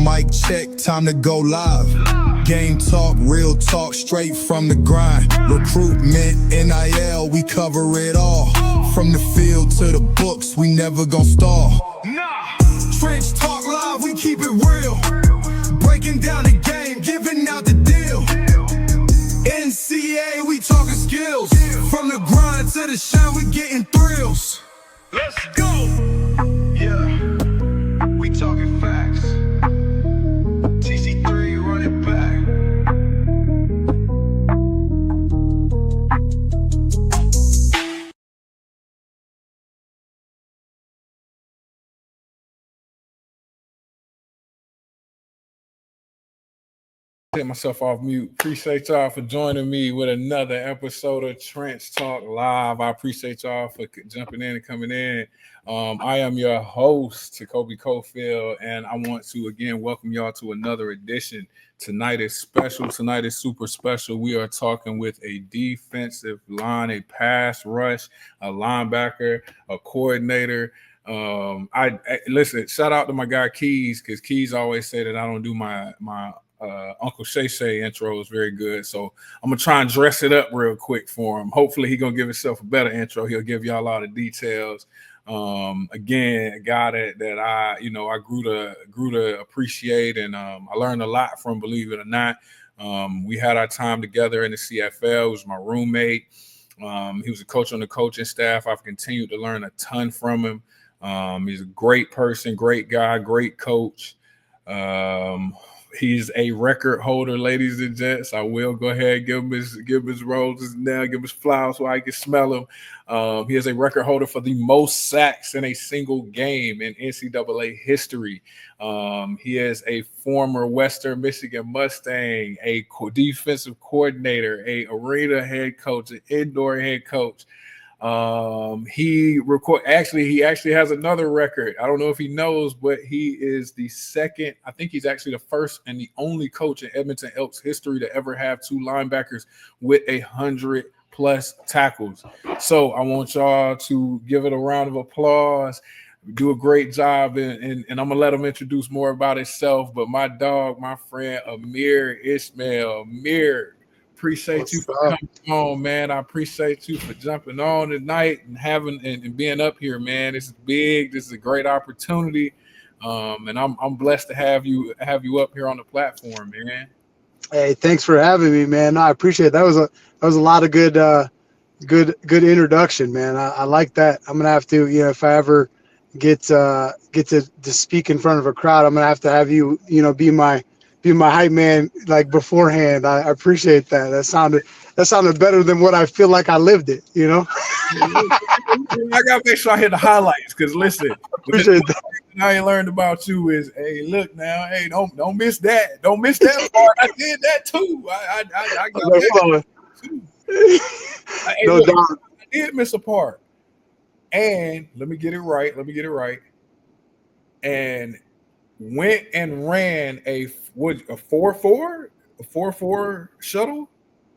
mic check, time to go live. Game talk, real talk, straight from the grind. Recruitment, NIL, we cover it all. From the field to the books, we never gon' stall. Trench talk live, we keep it real. Breaking down the game, giving out the deal. NCA, we talking skills. From the grind to the shine, we getting thrills. Let's go! Yeah, we talking facts. TC3, run it back. Take myself off mute. Appreciate y'all for joining me with another episode of Trench Talk Live. I appreciate y'all for jumping in and coming in. I am your host, Jacoby Cofield, and I want to again welcome y'all to another edition. Tonight is special. Tonight is super special. We are talking with a defensive line, a pass rush, a linebacker, a coordinator. I listen. Shout out to my guy Keys, because Keys always say that I don't do my Uncle Shay Shay intro is very good, so I'm gonna try and dress it up real quick for him. Hopefully he gonna give himself a better intro. He'll give y'all a lot of details. Again, a guy that I grew to appreciate, and I learned a lot from, believe it or not. We had our time together in the CFL. He was my roommate. He was a coach on the coaching staff. I've continued to learn a ton from him. He's a great person, great guy, great coach. He's a record holder, ladies and gents. I will go ahead and give him his roses now, give him his flowers so I can smell him. He is a record holder for the most sacks in a single game in NCAA history. He is a former Western Michigan Mustang, a defensive coordinator, a arena head coach, an indoor head coach. He actually has another record. I don't know if he knows, but he is the second. I think he's actually the first and the only coach in Edmonton Elks history to ever have two linebackers with 100+ tackles. So I want y'all to give it a round of applause. Do a great job, and I'm gonna let him introduce more about himself. But my dog, my friend Ameer Ismail. Ameer, appreciate you for coming on, man. I appreciate you for jumping on tonight and having and being up here, man. This is big. This is a great opportunity, and I'm blessed to have you up here on the platform, man. Hey, thanks for having me, man. No, I appreciate it. That was a lot of good introduction, man. I like that. I'm gonna have to, if I ever get to speak in front of a crowd, I'm gonna have you, be my hype man, like, beforehand. I appreciate that. That sounded better than what I feel like I lived it, I gotta make sure I hit the highlights, because listen, appreciate that. I learned about you is, hey, look now, hey, don't miss that. Don't miss that part. I did that too. I got that too. No doubt. I did miss a part. And let me get it right. And went and ran a 4-4 shuttle.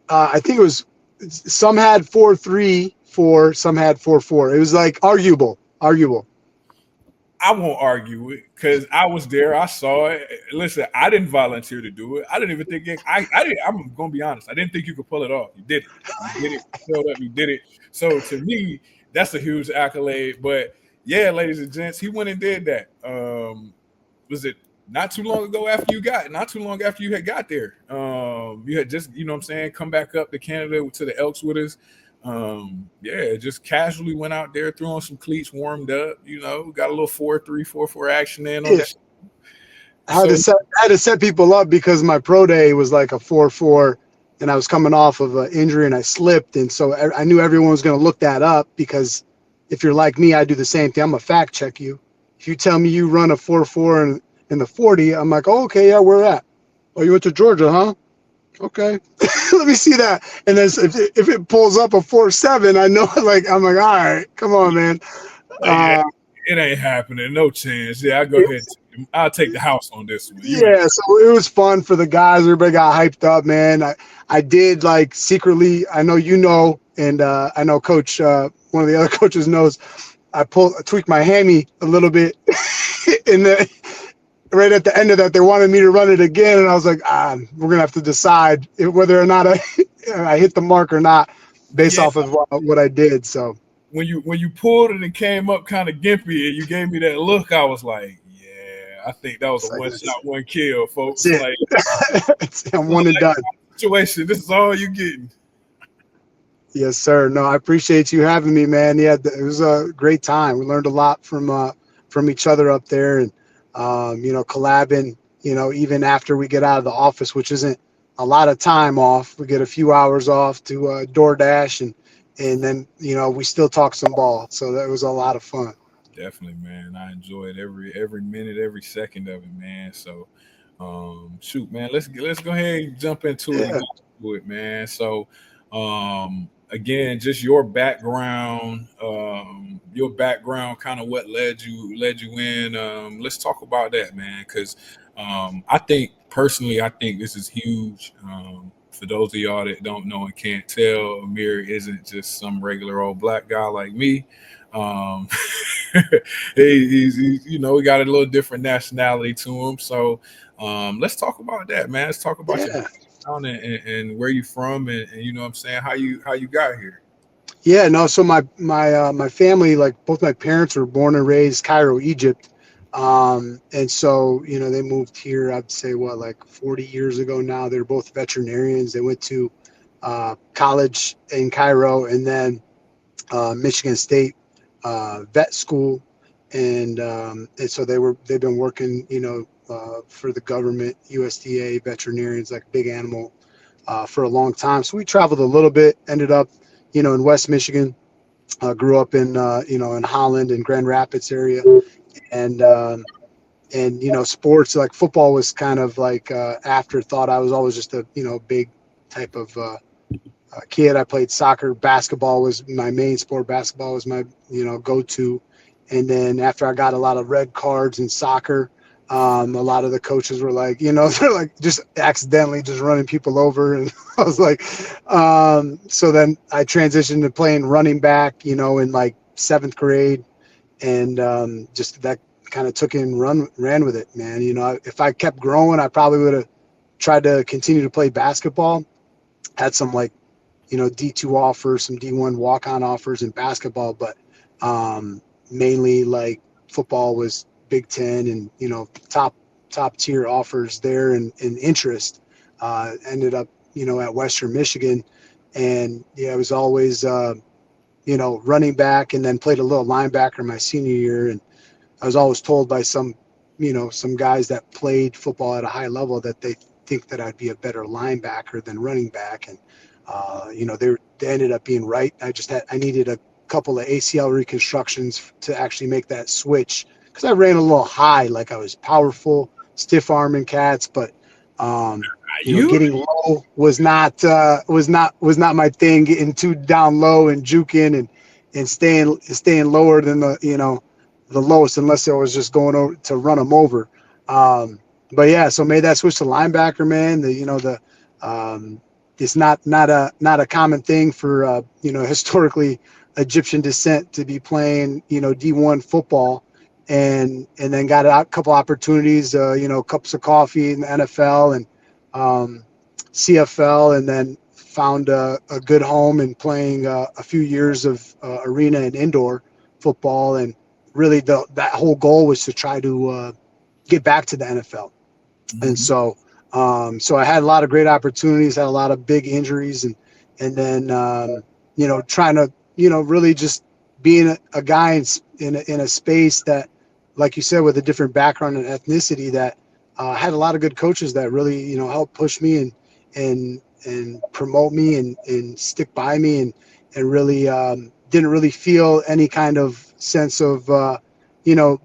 I think it was, some had 4-3-4, some had 4-4. It was like arguable. I won't argue it, because I was there. I saw it. Listen, I didn't volunteer to do it. I didn't even think I'm gonna be honest. I didn't think you could pull it off. You did it. You showed up. You did it. So to me, that's a huge accolade. But yeah, ladies and gents, he went and did that. Was it not too long after you had got there? You had just, come back up to Canada to the Elks with us. Just casually went out there, threw on some cleats, warmed up, got a little 4-3, 4-4 action in on the I had to set people up, because my pro day was like a 4-4, and I was coming off of an injury and I slipped, and so I knew everyone was going to look that up, because if you're like me, I do the same thing. I'm gonna fact check you. If you tell me you run a 4-4 in the 40, I'm like, oh, okay, yeah, where at? Oh, you went to Georgia, huh? Okay, let me see that. And then if it pulls up a 4-7, I know, I'm like, all right, come on, man. It ain't happening, no chance. Yeah, I go ahead. I'll take the house on this one. So it was fun for the guys. Everybody got hyped up, man. I did, like, secretly. I know and I know Coach, one of the other coaches knows. I tweaked my hammy a little bit right at the end of that, they wanted me to run it again, and I was like, we're gonna have to decide whether or not I hit the mark or not, based Yeah. off of what I did. So When you pulled it and came up kind of gimpy and you gave me that look, I was like, yeah, I think that was a like, one shot, one kill, folks. that's Like, it. I'm one and done. situation. This is all you're getting. Yes, sir. No, I appreciate you having me, man. Yeah, it was a great time. We learned a lot from each other up there, and collabing. Even after we get out of the office, which isn't a lot of time off, we get a few hours off to DoorDash, and then we still talk some ball. So that was a lot of fun. Definitely, man. I enjoyed every minute, every second of it, man. So, shoot, man. Let's go ahead and jump into it. Yeah. And get into it, man. So, again, just your background, kind of what led you in. Let's talk about that, man, because I think personally, I think this is huge. For those of y'all that don't know and can't tell, Amir isn't just some regular old black guy like me. He's he got a little different nationality to him. So let's talk about that, man. Let's talk about your background and where you from, and you know what I'm saying, how you got here. Yeah, no. So my family, like both my parents were born and raised Cairo, Egypt, and so they moved here. I'd say like 40 years ago now. They're both veterinarians. They went to college in Cairo, and then Michigan State vet school, and so they've been working for the government, USDA veterinarians, like big animal, for a long time. So we traveled a little bit, ended up in West Michigan, grew up in in Holland and Grand Rapids area, and sports like football was kind of like afterthought. I was always just a big type of kid. I played soccer. Basketball was my main sport. Basketball was my go-to. And then after I got a lot of red cards in soccer, a lot of the coaches were like, they're like just accidentally just running people over. And I was like, so then I transitioned to playing running back, in like 7th grade. And just that kind of took it and ran with it, man. If I kept growing, I probably would have tried to continue to play basketball. Had some like, D2 offers, some D1 walk-on offers in basketball, but mainly like football was Big Ten and, top tier offers there and interest. Ended up, at Western Michigan, and I was always, running back, and then played a little linebacker my senior year. And I was always told by some guys that played football at a high level that they think that I'd be a better linebacker than running back. And, they ended up being right. I needed a couple of ACL reconstructions to actually make that switch, because I ran a little high, like I was powerful, stiff arming cats, but getting low was not my thing. Getting too down low and juking and staying lower than the lowest, unless I was just going over to run them over. But yeah, so made that switch to linebacker, man. It's not a common thing for historically Egyptian descent to be playing D1 football, and then got a couple opportunities, cups of coffee in the NFL and CFL, and then found a good home in playing a few years of arena and indoor football. And really that whole goal was to try to get back to the NFL. Mm-hmm. And so I had a lot of great opportunities, had a lot of big injuries, and then trying to really just being a guy in a space that, like you said, with a different background and ethnicity, that had a lot of good coaches that really helped push me and promote me and stick by me, and really didn't really feel any kind of sense of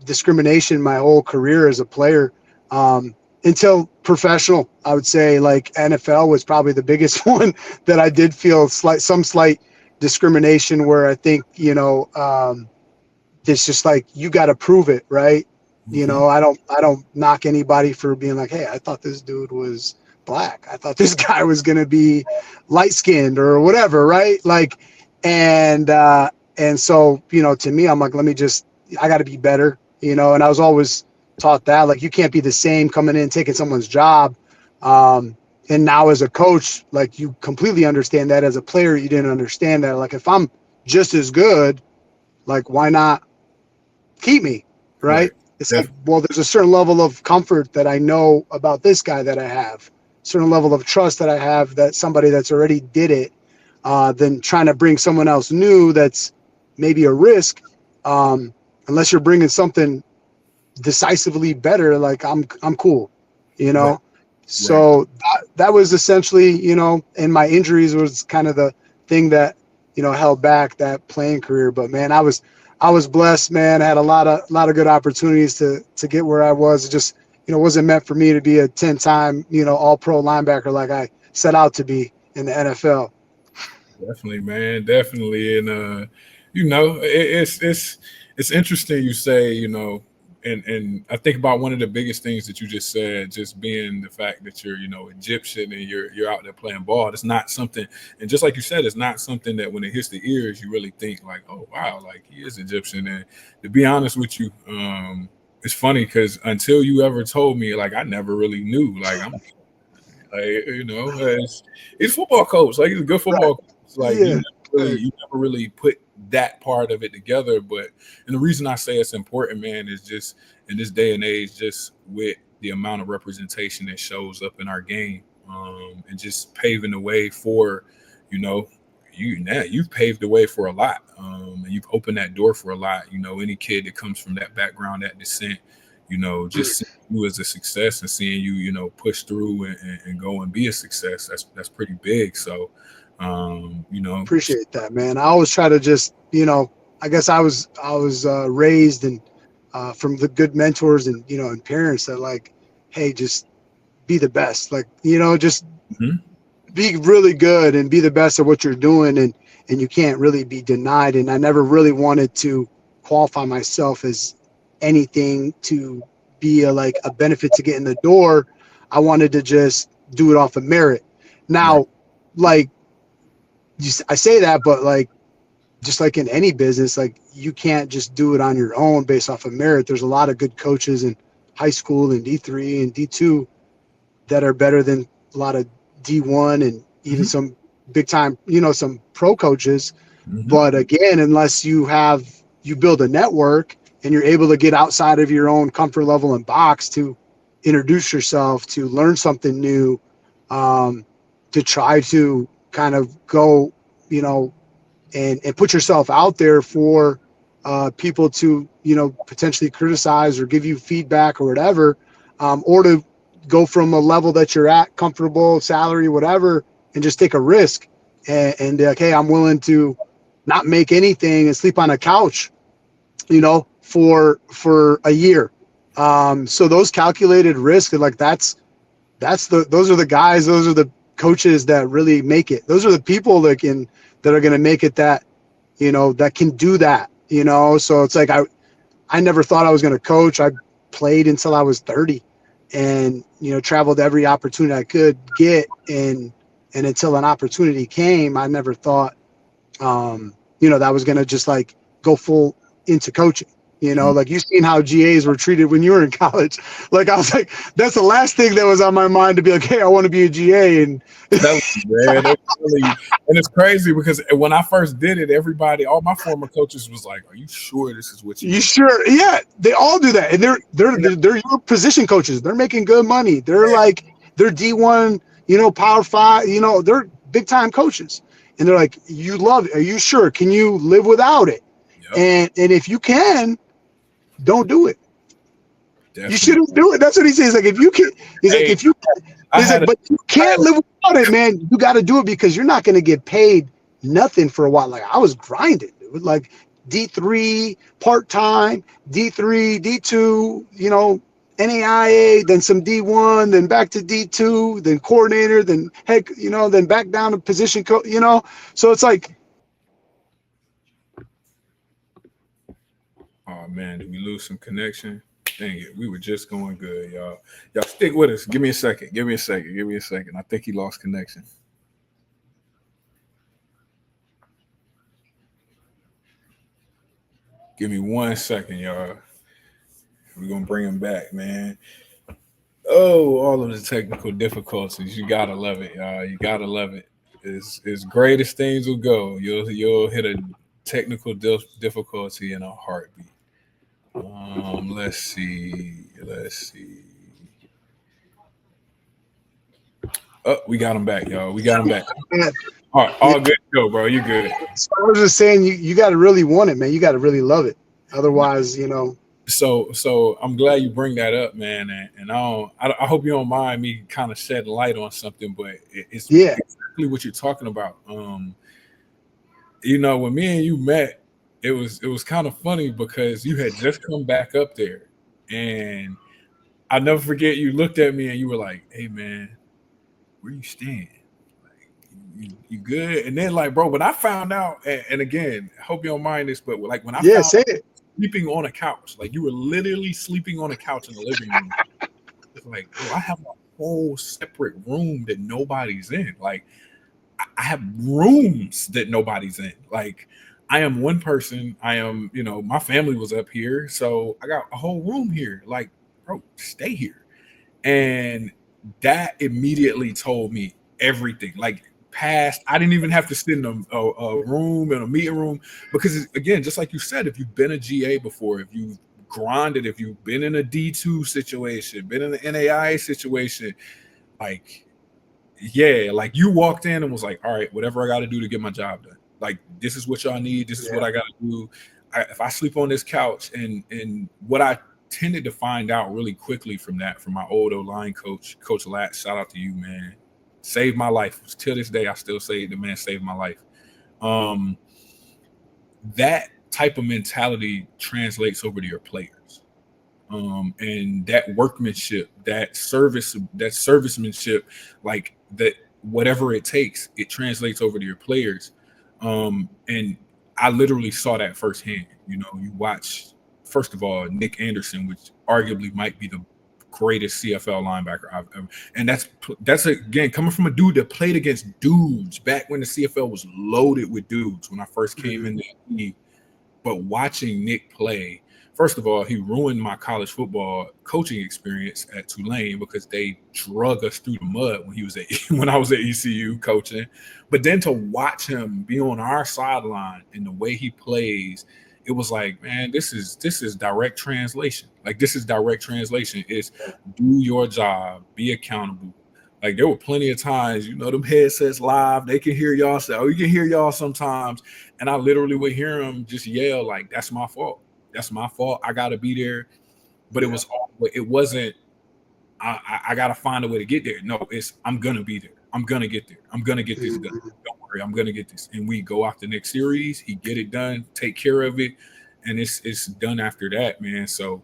discrimination my whole career as a player. Until professional, I would say, like NFL was probably the biggest one that I did feel some slight discrimination, where I think, it's just like, you got to prove it, right? Mm-hmm. I don't knock anybody for being like, hey, I thought this dude was black. I thought this guy was going to be light skinned or whatever. Right. Like, and so, to me, I'm like, I got to be better, and I was always, taught that. Like, you can't be the same coming in, taking someone's job. And now as a coach, like, you completely understand that. As a player, you didn't understand that. Like, if I'm just as good, like, why not keep me, right? Right. It's like, well, there's a certain level of comfort that I know about this guy that I have, certain level of trust that I have that somebody that's already did it, than trying to bring someone else new that's maybe a risk. Unless you're bringing something decisively better, like, I'm cool, you Right. know? Right. So that was essentially, you know, and my injuries was kind of the thing that, you know, held back that playing career. But man, I was blessed, man. I had a lot of good opportunities to get where I was. It just, you know, wasn't meant for me to be a 10-time, you know, all pro linebacker like I set out to be in the NFL. Definitely, man. Definitely. And you know, it's interesting you say, you know, and I think about one of the biggest things that you just said, just being the fact that you're, you know, Egyptian and you're out there playing ball. It's not something, and just like you said, it's not something that when it hits the ears, you really think like, oh wow, like he is Egyptian. And to be honest with you, it's funny because until you ever told me, like I never really knew. Like I'm like, you know, he's a football coach. Like he's a good Right. football coach. Like Yeah. you never really put that part of it together. But and the reason I say it's important, man, is just in this day and age, just with the amount of representation that shows up in our game, and just paving the way for, you know, you've paved the way for a lot, and you've opened that door for a lot. You know, any kid that comes from that background, that descent, you know, just seeing you as a success and seeing you, you know, push through and go and be a success. That's pretty big. So, you know, Appreciate that, man. I always try to just, you know, I guess I was raised and from the good mentors and, you know, and parents that, like, hey, just be the best. Like, you know, just mhm, be really good and be the best at what you're doing, and you can't really be denied. And I never really wanted to qualify myself as anything to be like a benefit to get in the door. I wanted to just do it off of merit. right, Now, like, I say that, but like, just like in any business, like, you can't just do it on your own based off of merit. There's a lot of good coaches in high school and D3 and D2 that are better than a lot of D1 and even mhm, some big time, you know, some pro coaches. mhm, But again, unless you build a network and you're able to get outside of your own comfort level and box to introduce yourself, to learn something new, um, to try to kind of go, you know, and put yourself out there for people to, you know, potentially criticize or give you feedback or whatever, or to go from a level that you're at, comfortable, salary, whatever, and just take a risk and be like, hey, I'm willing to not make anything and sleep on a couch, you know, for a year. So those calculated risks, like, those are the guys, those are the coaches that really make it. Those are the people that are going to make it, that, you know, that can do that, you know? So it's like, I never thought I was going to coach. I played until I was 30 and, you know, traveled every opportunity I could get. And until an opportunity came, I never thought, you know, that was going to just like go full into coaching. You know, mhm. like, you seen how GAs were treated when you were in college. Like, I was like, that's the last thing that was on my mind, to be like, hey, I want to be a GA. And Telling you, man, it's really, and it's crazy because when I first did it, everybody, all my former coaches was like, "Are you sure this is what you you want?" sure? Yeah, they all do that. And they're your position coaches. They're making good money. They're like, they're D1, you know, Power 5, you know, they're big time coaches. And they're like, you love it. Are you sure? Can you live without it? Yep, And if you can, don't do it. You definitely. shouldn't do it. That's what he says. Like, if you can, he's like, Hey, if you, I he's had like, a, but you I had can't a, live without it, man. You got to do it because you're not going to get paid nothing for a while. Like, I was grinding, dude. Like, D3 part time, D3, D2, you know, NAIA, then some D1, then back to D2, then coordinator, then heck, you know, then back down to position coach, you know. So it's like, oh man, did we lose some connection? Dang it, we were just going good, y'all. Y'all stick with us. Give me a second. Give me a second. Give me a second. I think he lost connection. Give me 1 second, y'all. We're gonna bring him back, man. Oh, all of the technical difficulties. You gotta love it, y'all. You gotta love it. As great as things will go, you'll hit a technical difficulty in a heartbeat. Let's see. Let's see. Oh, we got him back, y'all. We got him back. All right, all good, go, bro. You good? So I was just saying, you got to really want it, man. You got to really love it. Otherwise, you know. So I'm glad you bring that up, man. And I hope you don't mind me kind of shedding light on something, but it's exactly what you're talking about. You know, when me and you met, it was kind of funny because you had just come back up there, and I'll never forget you looked at me and you were like, "Hey, man, where you stand? Like, you good?" And then, like, bro, when I found out, and again, I hope you don't mind this, but like when I found say out, it. Sleeping on a couch, like you were literally sleeping on a couch in the living room. It's like, bro, I have a whole separate room that nobody's in. Like, I have rooms that nobody's in. Like, I am one person. I am, you know, my family was up here, so I got a whole room here. Like, bro, stay here. And that immediately told me everything. Like, past, I didn't even have to sit in a room, in a meeting room, because again, just like you said, if you've been a GA before, if you've grinded, if you've been in a D2 situation, been in an NAIA situation, like, yeah, like you walked in and was like, all right, whatever I got to do to get my job done. Like, this is what y'all need. This is what I got to do. If I sleep on this couch, and what I tended to find out really quickly from my old O-line coach, Coach Latz, shout out to you, man. Saved my life. Till this day, I still say the man saved my life. That type of mentality translates over to your players. And that workmanship, that servicemanship, like that, whatever it takes, it translates over to your players. And I literally saw that firsthand. You know, you watch, first of all, Nick Anderson, which arguably might be the greatest CFL linebacker I've ever, and that's again coming from a dude that played against dudes back when the CFL was loaded with dudes when I first came in the league. But watching Nick play, first of all, he ruined my college football coaching experience at Tulane because they drug us through the mud when I was at ECU coaching. But then to watch him be on our sideline and the way he plays, it was like, man, this is direct translation. Like, this is direct translation. It's do your job, be accountable. Like, there were plenty of times, you know, them headsets live, they can hear y'all say, oh, you can hear y'all sometimes. And I literally would hear him just yell, like, that's my fault. That's my fault. I got to be there. But it wasn't, I got to find a way to get there. No, it's, I'm going to be there. I'm going to get there. I'm going to get this done. Don't worry. I'm going to get this. And we go out the next series. He get it done, take care of it. And it's done after that, man. So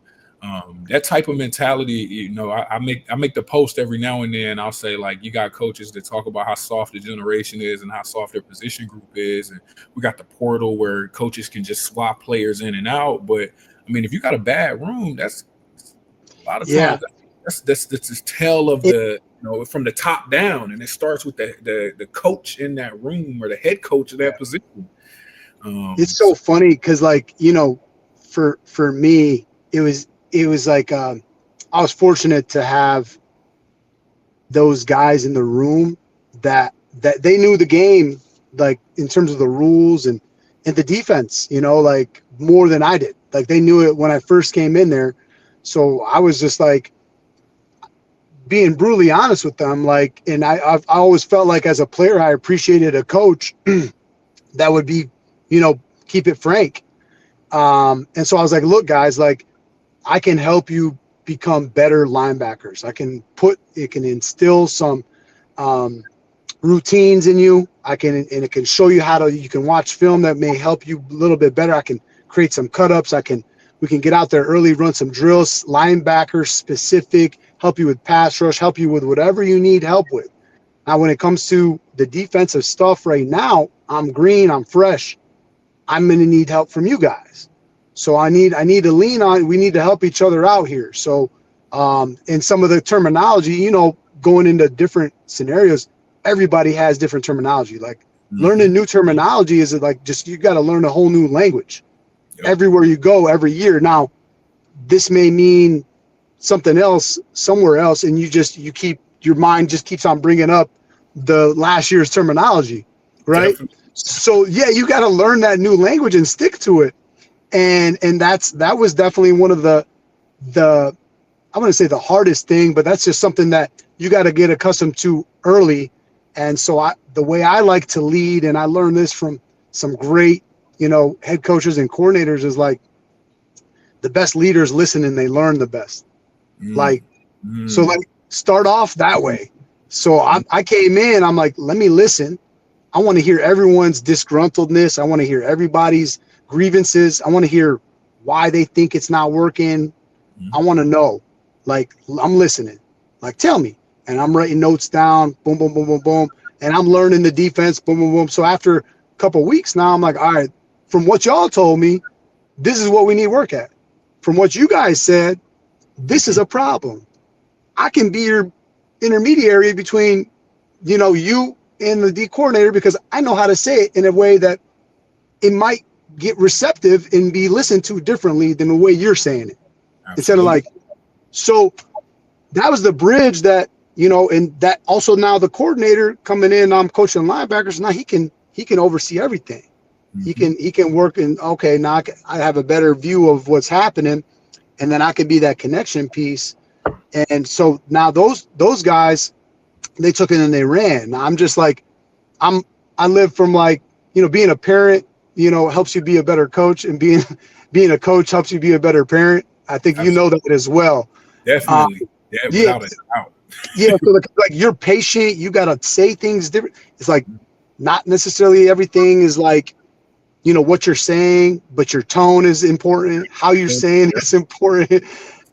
that type of mentality, you know, I make the post every now and then. I'll say, like, you got coaches that talk about how soft the generation is and how soft their position group is. And we got the portal where coaches can just swap players in and out. But I mean, if you got a bad room, that's a lot of times that's the tell of the, you know, from the top down, and it starts with the coach in that room or the head coach of that position. It's so funny because, like, you know, for me, it was like I was fortunate to have those guys in the room that they knew the game, like in terms of the rules and the defense, you know, like more than I did. Like, they knew it when I first came in there. So I was just like being brutally honest with them. Like, and I always felt like as a player, I appreciated a coach that would be, you know, keep it frank. And so I was like, look, guys, like, I can help you become better linebackers. It can instill some routines in you. And it can show you you can watch film that may help you a little bit better. I can create some cut-ups. We can get out there early, run some drills, linebacker specific, help you with pass rush, help you with whatever you need help with. Now, when it comes to the defensive stuff right now, I'm green, I'm fresh. I'm going to need help from you guys. So I need to lean on, we need to help each other out here. So in some of the terminology, you know, going into different scenarios, everybody has different terminology. Like, learning new terminology is like, just, you got to learn a whole new language everywhere you go every year. Now, this may mean something else somewhere else, and your mind just keeps on bringing up the last year's terminology, right? Definitely. So yeah, you got to learn that new language and stick to it, and that was definitely one of the I wouldn't say the hardest thing, but that's just something that you got to get accustomed to early. And so the way I like to lead, and I learned this from some great, head coaches and coordinators, is like the best leaders listen and they learn the best. So like start off that way. So I came in, I'm like, let me listen. I want to hear everyone's disgruntledness. I want to hear everybody's grievances. I want to hear why they think it's not working. I want to know. Like, I'm listening. Like, tell me. And I'm writing notes down. Boom, boom, boom, boom, boom. And I'm learning the defense. Boom, boom, boom. So after a couple of weeks now, I'm like, all right, from what y'all told me, this is what we need to work at. From what you guys said, this is a problem. I can be your intermediary between, you and the D coordinator, because I know how to say it in a way that it might get receptive and be listened to differently than the way you're saying it. Absolutely. Instead of like, so that was the bridge that, and that also now the coordinator coming in, I'm coaching linebackers. Now he can oversee everything. He can work in, okay, now I have a better view of what's happening, and then I can be that connection piece. And so now those guys, they took it and they ran. Now I'm just like, I live from like, being a parent, helps you be a better coach, and being a coach helps you be a better parent. I think Absolutely. You know that as well. Definitely. Without a doubt. Yeah. So like you're patient. You got to say things different. It's like not necessarily everything is like, what you're saying, but your tone is important. How you're saying it's important.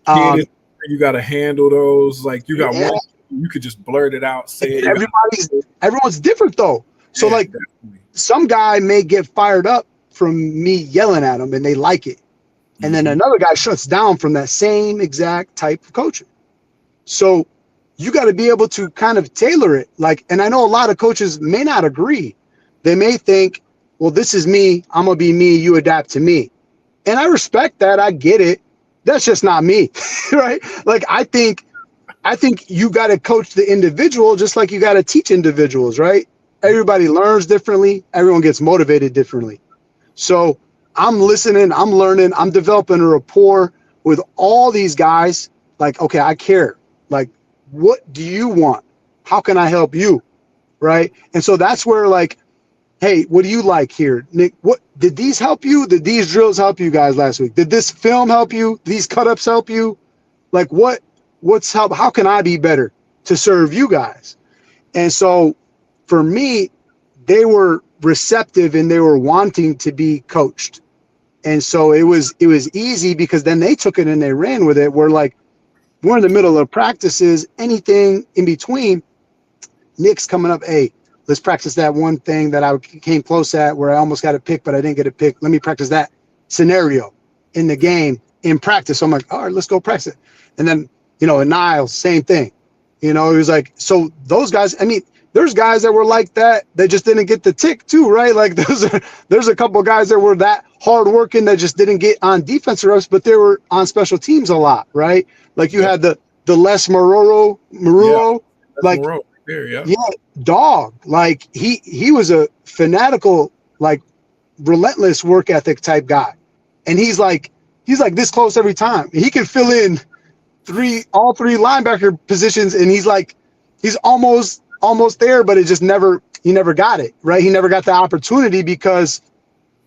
You got to handle those. Like you got one, you could just blurt it out. Say it. Everyone's different though. So like definitely. Some guy may get fired up from me yelling at him and they like it. And then another guy shuts down from that same exact type of coaching. So you got to be able to kind of tailor it. Like, and I know a lot of coaches may not agree. They may think, well, this is me. I'm going to be me. You adapt to me. And I respect that. I get it. That's just not me. Right. Like, I think you got to coach the individual just like you got to teach individuals. Right. Everybody learns differently. Everyone gets motivated differently. So I'm listening, I'm learning, I'm developing a rapport with all these guys. Like, okay, I care. Like, what do you want? How can I help you? Right. And so that's where like, hey, what do you like here? Nick, what did these help you? Did these drills help you guys last week? Did this film help you? These cut-ups help you? Like what's help? How can I be better to serve you guys? And so for me, they were receptive and they were wanting to be coached. And so it was easy because then they took it and they ran with it. We're like, we're in the middle of practices, anything in between. Nick's coming up, hey, let's practice that one thing that I came close at where I almost got a pick, but I didn't get a pick. Let me practice that scenario in the game in practice. So I'm like, all right, let's go practice it. And then, and Niles, same thing. It was like, so those guys, I mean, there's guys that were like that. They just didn't get the tick too, right? Like there's a couple of guys that were that hard working that just didn't get on defense or us, but they were on special teams a lot, right? Like you had the Les Maruro, like dog. Like he was a fanatical, like relentless work ethic type guy, and he's like this close every time. He can fill in all three linebacker positions, and he's almost there, but it just he never got it, right? He never got the opportunity because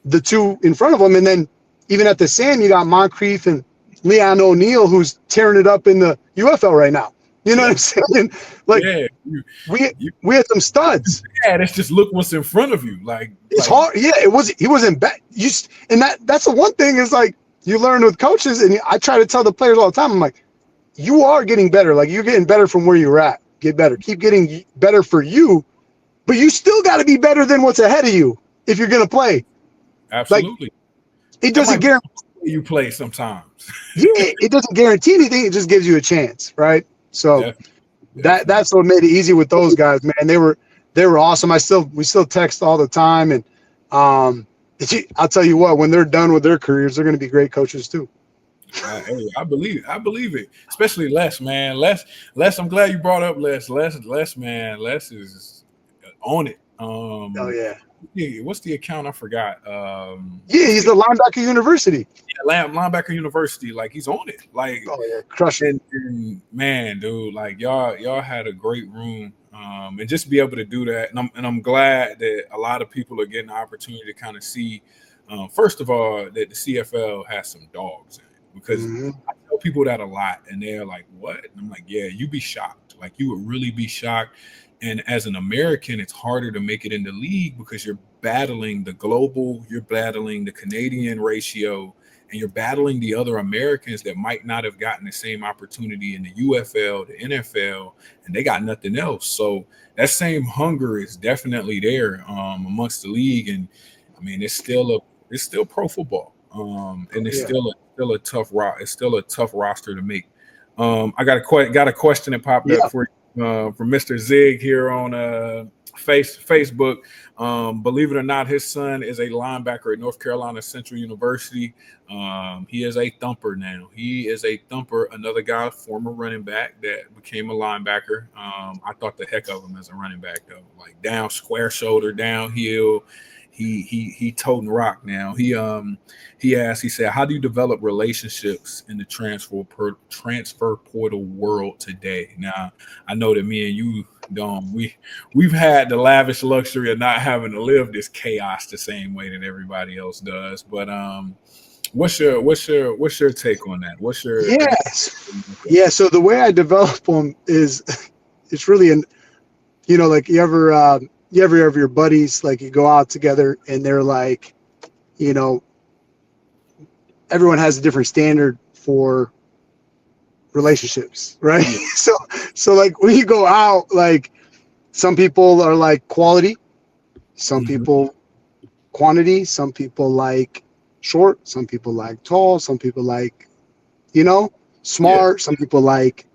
the two in front of him. And then even at the Sam, you got Moncrief and Leon O'Neal, who's tearing it up in the UFL right now. You know what I'm saying? Like we had some studs. Yeah, let's just look what's in front of you. Like it's hard. Yeah, he wasn't bad. And that's the one thing is like you learn with coaches, and I try to tell the players all the time, I'm like, you are getting better. Like you're getting better from where you're at. Get better. Keep getting better for you, but you still got to be better than what's ahead of you if you're going to play. Absolutely. Like, it doesn't guarantee you play sometimes. Yeah, it doesn't guarantee anything. It just gives you a chance, right? So that's what made it easy with those guys, man. They were awesome. We still text all the time, and I'll tell you what, when they're done with their careers, they're going to be great coaches too. Hey, I believe it. Especially Les, man. Les. I'm glad you brought up Les, man. Les is on it. Oh yeah. Yeah, what's the account? I forgot. Yeah, he's the linebacker university. Yeah, linebacker university. Like he's on it. Like, Oh yeah, crushing. and man, dude, like y'all had a great room. And just to be able to do that, and I'm glad that a lot of people are getting the opportunity to kind of see. First of all, that the CFL has some dogs in it, because I tell people that a lot, and they're like, "What?" And I'm like, "Yeah, you'd be shocked. Like you would really be shocked." And as an American, it's harder to make it in the league because you're battling the global, you're battling the Canadian ratio, and you're battling the other Americans that might not have gotten the same opportunity in the UFL, the NFL, and they got nothing else. So that same hunger is definitely there amongst the league. And I mean, it's still pro football, and it's still a tough it's still a tough roster to make. I got a question that popped up for you. From Mr. Zig here on Facebook. Believe it or not, his son is a linebacker at North Carolina Central University. He is a thumper now. He is a thumper. Another guy, former running back that became a linebacker. I thought the heck of him as a running back though. Like down, square shoulder, downhill. He toting rock now. He said, how do you develop relationships in the transfer portal world today? Now, I know that me and you don't. We've had the lavish luxury of not having to live this chaos the same way that everybody else does. But what's your take on that? What's your Yeah, so the way I develop them is it's really like you ever have your buddies, like you go out together and they're like, everyone has a different standard for relationships, right? So like when you go out, like some people are like quality, some people quantity, some people like short, some people like tall, some people like, smart, some people like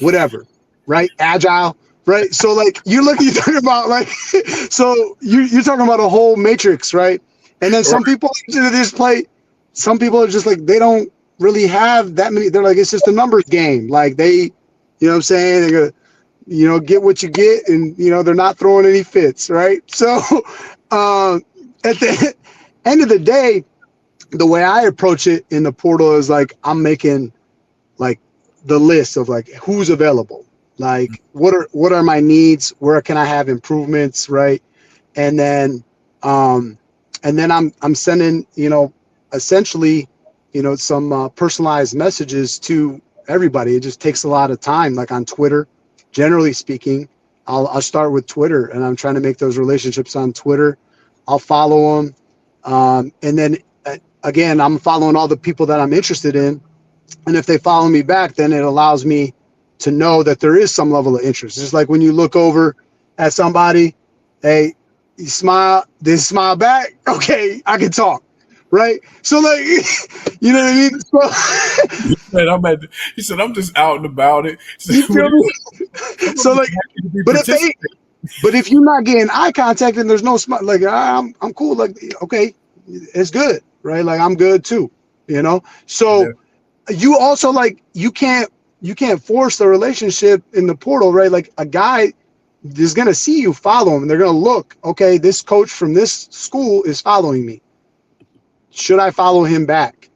whatever, right? Agile. Right. So like you're talking about like, so you're talking about a whole matrix, right? And then some people just play, some people are just like, they don't really have that many. They're like, it's just a numbers game. Like they, you know what I'm saying? They're going to, get what you get, and, they're not throwing any fits. Right. So at the end of the day, the way I approach it in the portal is like, I'm making like the list of like who's available. Like what are my needs? Where can I have improvements, right? And then I'm sending, essentially, some personalized messages to everybody. It just takes a lot of time. Like on Twitter, generally speaking, I'll start with Twitter, and I'm trying to make those relationships on Twitter. I'll follow them, and then again, I'm following all the people that I'm interested in, and if they follow me back, then it allows me to know that there is some level of interest. Just like when you look over at somebody, hey, you smile, they smile back. Okay, I can talk, right? So like, you know what I mean? So, he said, I'm just out and about it. You feel me? So like, but if you're not getting eye contact and there's no smile, like I'm cool. Like, okay, it's good, right? Like I'm good too, So you also like you can't force the relationship in the portal, right? Like a guy is going to see you follow him, and they're going to look, okay, this coach from this school is following me. Should I follow him back?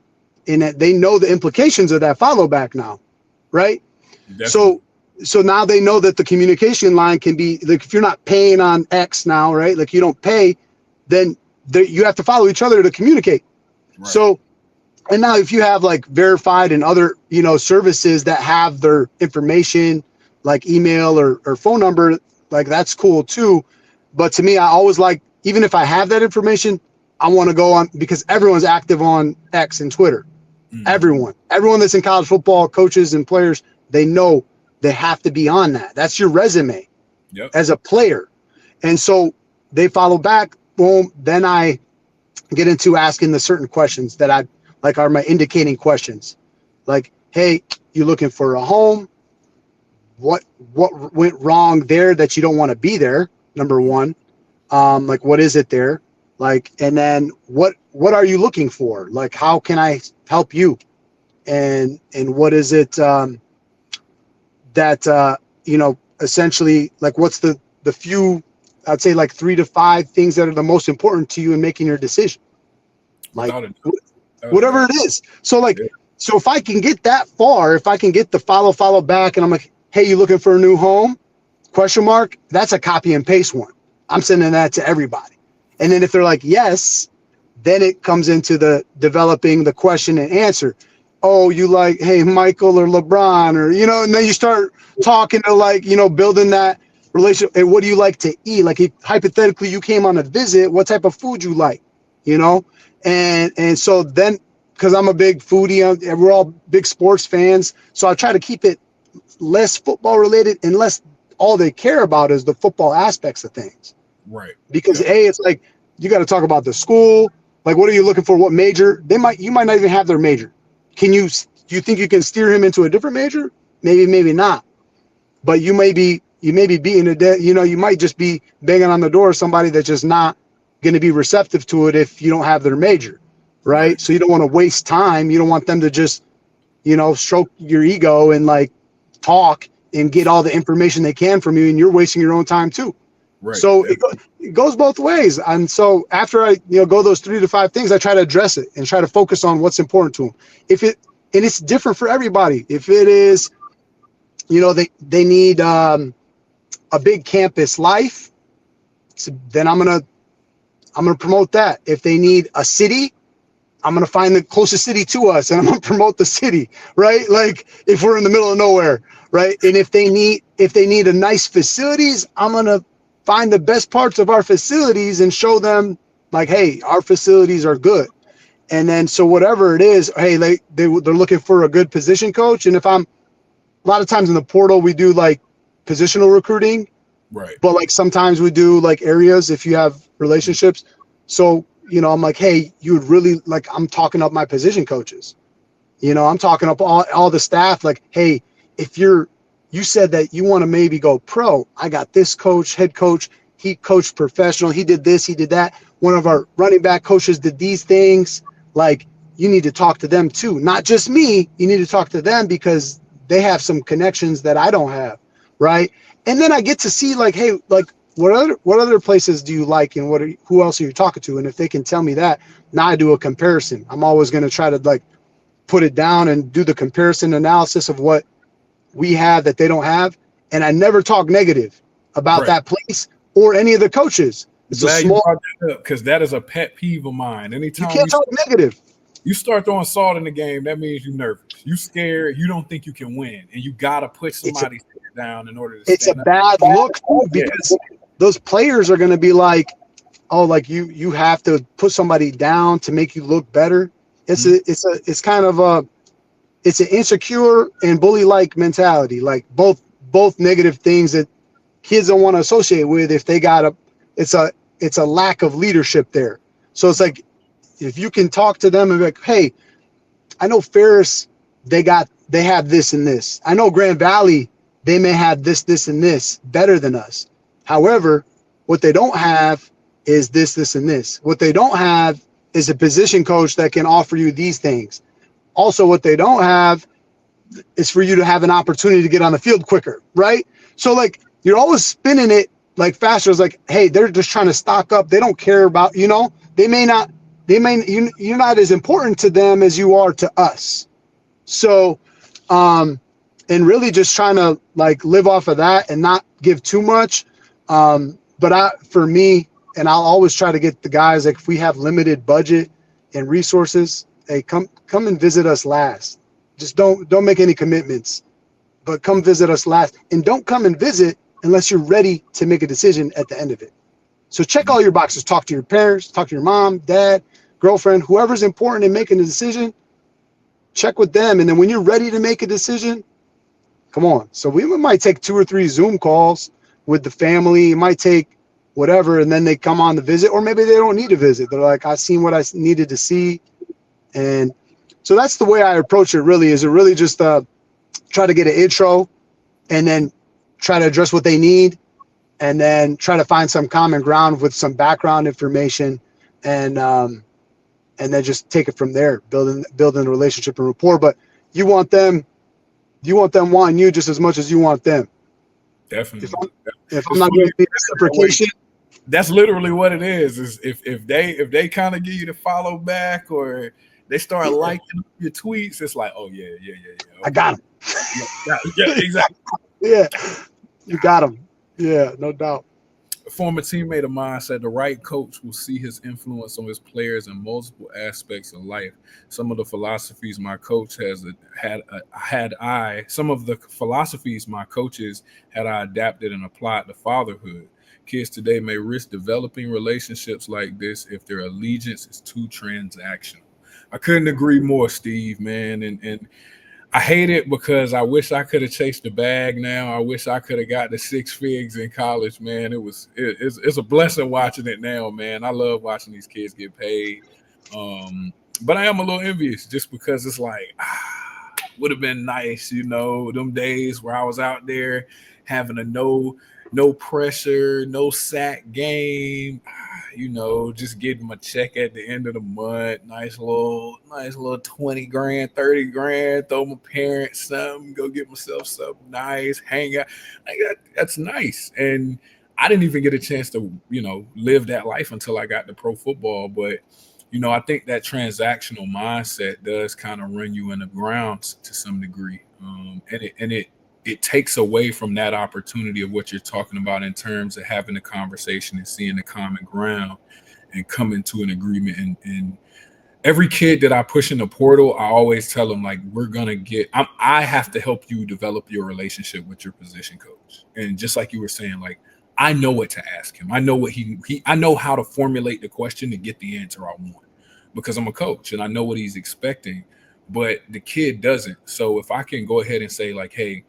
And they know the implications of that follow back now, right? Definitely. So now they know that the communication line can be like, if you're not paying on X now, right? Like you don't pay, then you have to follow each other to communicate. Right. So, and now if you have like verified and other, services that have their information, like email or phone number, like that's cool too. But to me, I always like, even if I have that information, I want to go on, because everyone's active on X and Twitter. Everyone that's in college football, coaches and players, they know they have to be on that. That's your resume as a player. And so they follow back, boom. Then I get into asking the certain questions that are my indicating questions. Like, hey, you looking for a home? What went wrong there that you don't want to be there? Number one. Like, what is it there? Like, and then what are you looking for? Like, how can I help you? and what is it that essentially, like, what's the few, I'd say like 3 to 5 things that are the most important to you in making your decision, like whatever it is. So like, so if I can get that far, if I can get the follow back, and I'm like, hey, you looking for a new home? Question mark. That's a copy and paste one. I'm sending that to everybody. And then if they're like, yes, then it comes into the developing the question and answer. Oh, you like, hey, Michael or LeBron, or, and then you start talking to, like, building that relationship. Hey, what do you like to eat? Like, if hypothetically you came on a visit, what type of food you like, and so then, because I'm a big foodie, we're all big sports fans, so I try to keep it less football related, unless all they care about is the football aspects of things. Right. Because it's like, you got to talk about the school. Like, what are you looking for? What major? You might not even have their major. Do you think you can steer him into a different major? Maybe not. But you may be beating a dead, you might just be banging on the door of somebody that's just not going to be receptive to it if you don't have their major. Right. So you don't want to waste time. You don't want them to just, stroke your ego and like talk and get all the information they can from you, and you're wasting your own time too. Right. So it goes both ways. And so after I, go those 3 to 5 things, I try to address it and try to focus on what's important to them. And it's different for everybody. If it is, they need a big campus life, so then I'm gonna promote that. If they need a city, I'm gonna find the closest city to us, and I'm gonna promote the city, right? Like, if we're in the middle of nowhere, right? And if they need a nice facilities, I'm gonna find the best parts of our facilities and show them, like, hey, our facilities are good. And then, so whatever it is, hey, they're looking for a good position coach. And if a lot of times in the portal, we do like positional recruiting, right? But like sometimes we do like areas if you have relationships. So, I'm like, hey, you would really like, I'm talking up my position coaches. I'm talking up all the staff. Like, hey, if you said that you want to maybe go pro, I got this coach, head coach. He coached professional. He did this, he did that. One of our running back coaches did these things. Like, you need to talk to them too. Not just me. You need to talk to them because they have some connections that I don't have. Right. And then I get to see, like, hey, like, what other places do you like, and who else are you talking to? And if they can tell me that, now I do a comparison. I'm always going to try to like put it down and do the comparison analysis of what we have that they don't have. And I never talk negative about that place or any of the coaches. It's a small, because that is a pet peeve of mine. Anytime you can't talk negative. You start throwing salt in the game, that means you're nervous. You scared. You don't think you can win, and you gotta put somebody down in order to. It's a bad look too, because those players are going to be like, oh, like you have to put somebody down to make you look better. It's it's kind of it's an insecure and bully-like mentality. Like both negative things that kids don't want to associate with. If they got it's a lack of leadership there. So it's like, if you can talk to them and be like, hey, I know Ferris, they have this and this. I know Grand Valley, they may have this and this better than us. However, what they don't have is this and this. What they don't have is a position coach that can offer you these things. Also, what they don't have is for you to have an opportunity to get on the field quicker, right? So like, you're always spinning it like faster. It's like, hey, they're just trying to stock up. They don't care about, you're not as important to them as you are to us. So, and really just trying to like live off of that and not give too much. But for me, and I'll always try to get the guys, like, if we have limited budget and resources, hey, come and visit us last. Just don't make any commitments, but come visit us last. And don't come and visit unless you're ready to make a decision at the end of it. So check all your boxes. Talk to your parents, talk to your mom, dad, girlfriend, whoever's important in making a decision. Check with them. And then when you're ready to make a decision, come on. So we might take 2 or 3 Zoom calls with the family. It might take whatever, and then they come on the visit, or maybe they don't need to visit. They're like, I've seen what I needed to see. And so that's the way I approach it, really, is it really just try to get an intro and then try to address what they need, and then try to find some common ground with some background information, and then just take it from there, building a relationship and rapport. But you want them wanting you just as much as you want them. Definitely. If I'm not getting the reciprocation, that's literally what it is. Is if they kind of give you the follow back or they start liking your tweets, it's like, oh yeah. Okay. I got him. Yeah, exactly. Yeah, you got him. Yeah, no doubt. A former teammate of mine said the right coach will see his influence on his players in multiple aspects of life. Some of the philosophies my coach some of the philosophies my coaches had I adapted and applied to fatherhood. Kids today may risk developing relationships like this if their allegiance is too transactional. I couldn't agree more, Steve, man. And I hate it because I wish I could have chased the bag now. I wish I could have got the 6 figs in college, man. It's a blessing watching it now, man. I love watching these kids get paid. But I am a little envious just because it's like, would have been nice, them days where I was out there having a no pressure, no sack game, just getting my check at the end of the month, nice little 20 grand, 30 grand, throw my parents something, go get myself something nice, hang out. Like that's nice. And I didn't even get a chance to, live that life until I got to pro football. But, I think that transactional mindset does kind of run you in the ground to some degree. And it takes away from that opportunity of what you're talking about in terms of having a conversation and seeing the common ground and coming to an agreement. And every kid that I push in the portal, I always tell them, like, I have to help you develop your relationship with your position coach. And just like you were saying, like, I know what to ask him. I know what I know how to formulate the question to get the answer I want because I'm a coach and I know what he's expecting, but the kid doesn't. So if I can go ahead and say, like, hey,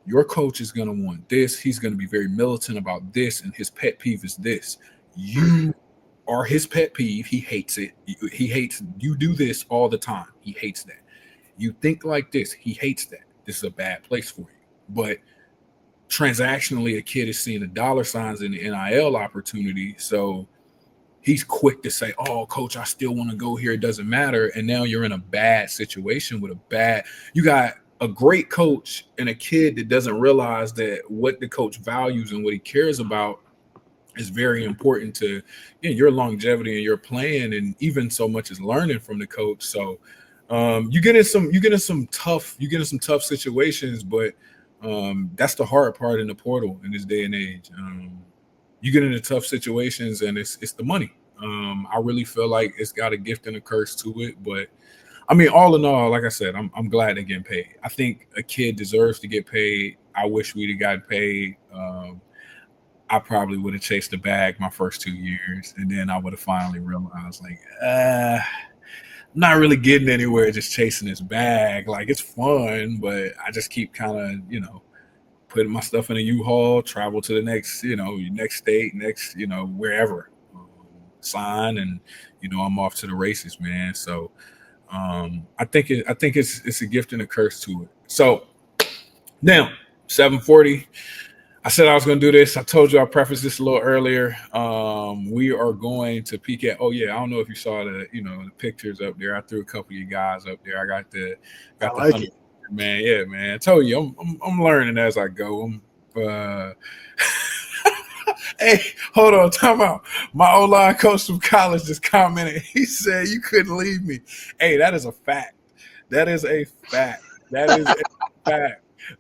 your coach is going to want this. He's going to be very militant about this. And his pet peeve is this. You are his pet peeve. He hates it. He hates you do this all the time. He hates that. You think like this. He hates that. This is a bad place for you. But transactionally, a kid is seeing the dollar signs in the NIL opportunity. So he's quick to say, oh, coach, I still want to go here. It doesn't matter. And now you're in a bad situation with you got a great coach and a kid that doesn't realize that what the coach values and what he cares about is very important to your longevity and your playing, and even so much as learning from the coach. So you get in some tough situations, but that's the hard part in the portal in this day and age. You get into tough situations and it's the money. I really feel like it's got a gift and a curse to it, but I mean, all in all, like I said, I'm glad they're getting paid. I think a kid deserves to get paid. I wish we'd have gotten paid. I probably would have chased the bag my first 2 years, and then I would have finally realized, like, I'm not really getting anywhere just chasing this bag. Like, it's fun, but I just keep kind of, putting my stuff in a U-Haul, travel to the next, next state, next, wherever, sign, and I'm off to the races, man. So. I think it's a gift and a curse to it. So now 7:40. I said I was going to do this. I told you I prefaced this a little earlier. We are going to peek at. Oh yeah, I don't know if you saw the pictures up there. I threw a couple of you guys up there. I got the like 100. Man, yeah, man. I told you I'm learning as I go. Hey, hold on, time out. My O-line coach from college just commented. He said, you couldn't leave me. Hey, that is a fact. That is a fact.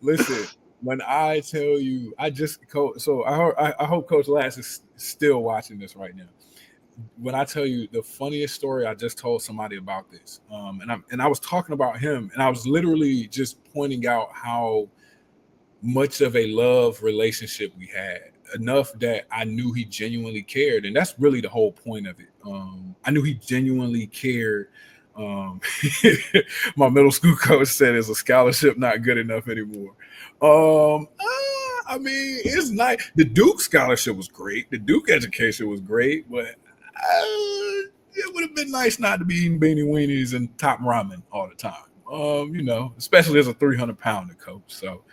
Listen, when I tell you, I hope Coach Lass is still watching this right now. When I tell you the funniest story, I just told somebody about this. And I was talking about him, and I was literally just pointing out how much of a love relationship we had. Enough that I knew he genuinely cared, and that's really the whole point of it. I knew he genuinely cared. My middle school coach said, "Is a scholarship not good enough anymore?" I mean, it's nice. The Duke scholarship was great. The Duke education was great, but it would have been nice not to be eating beanie weenies and top ramen all the time. Especially as a 300-pounder coach. So.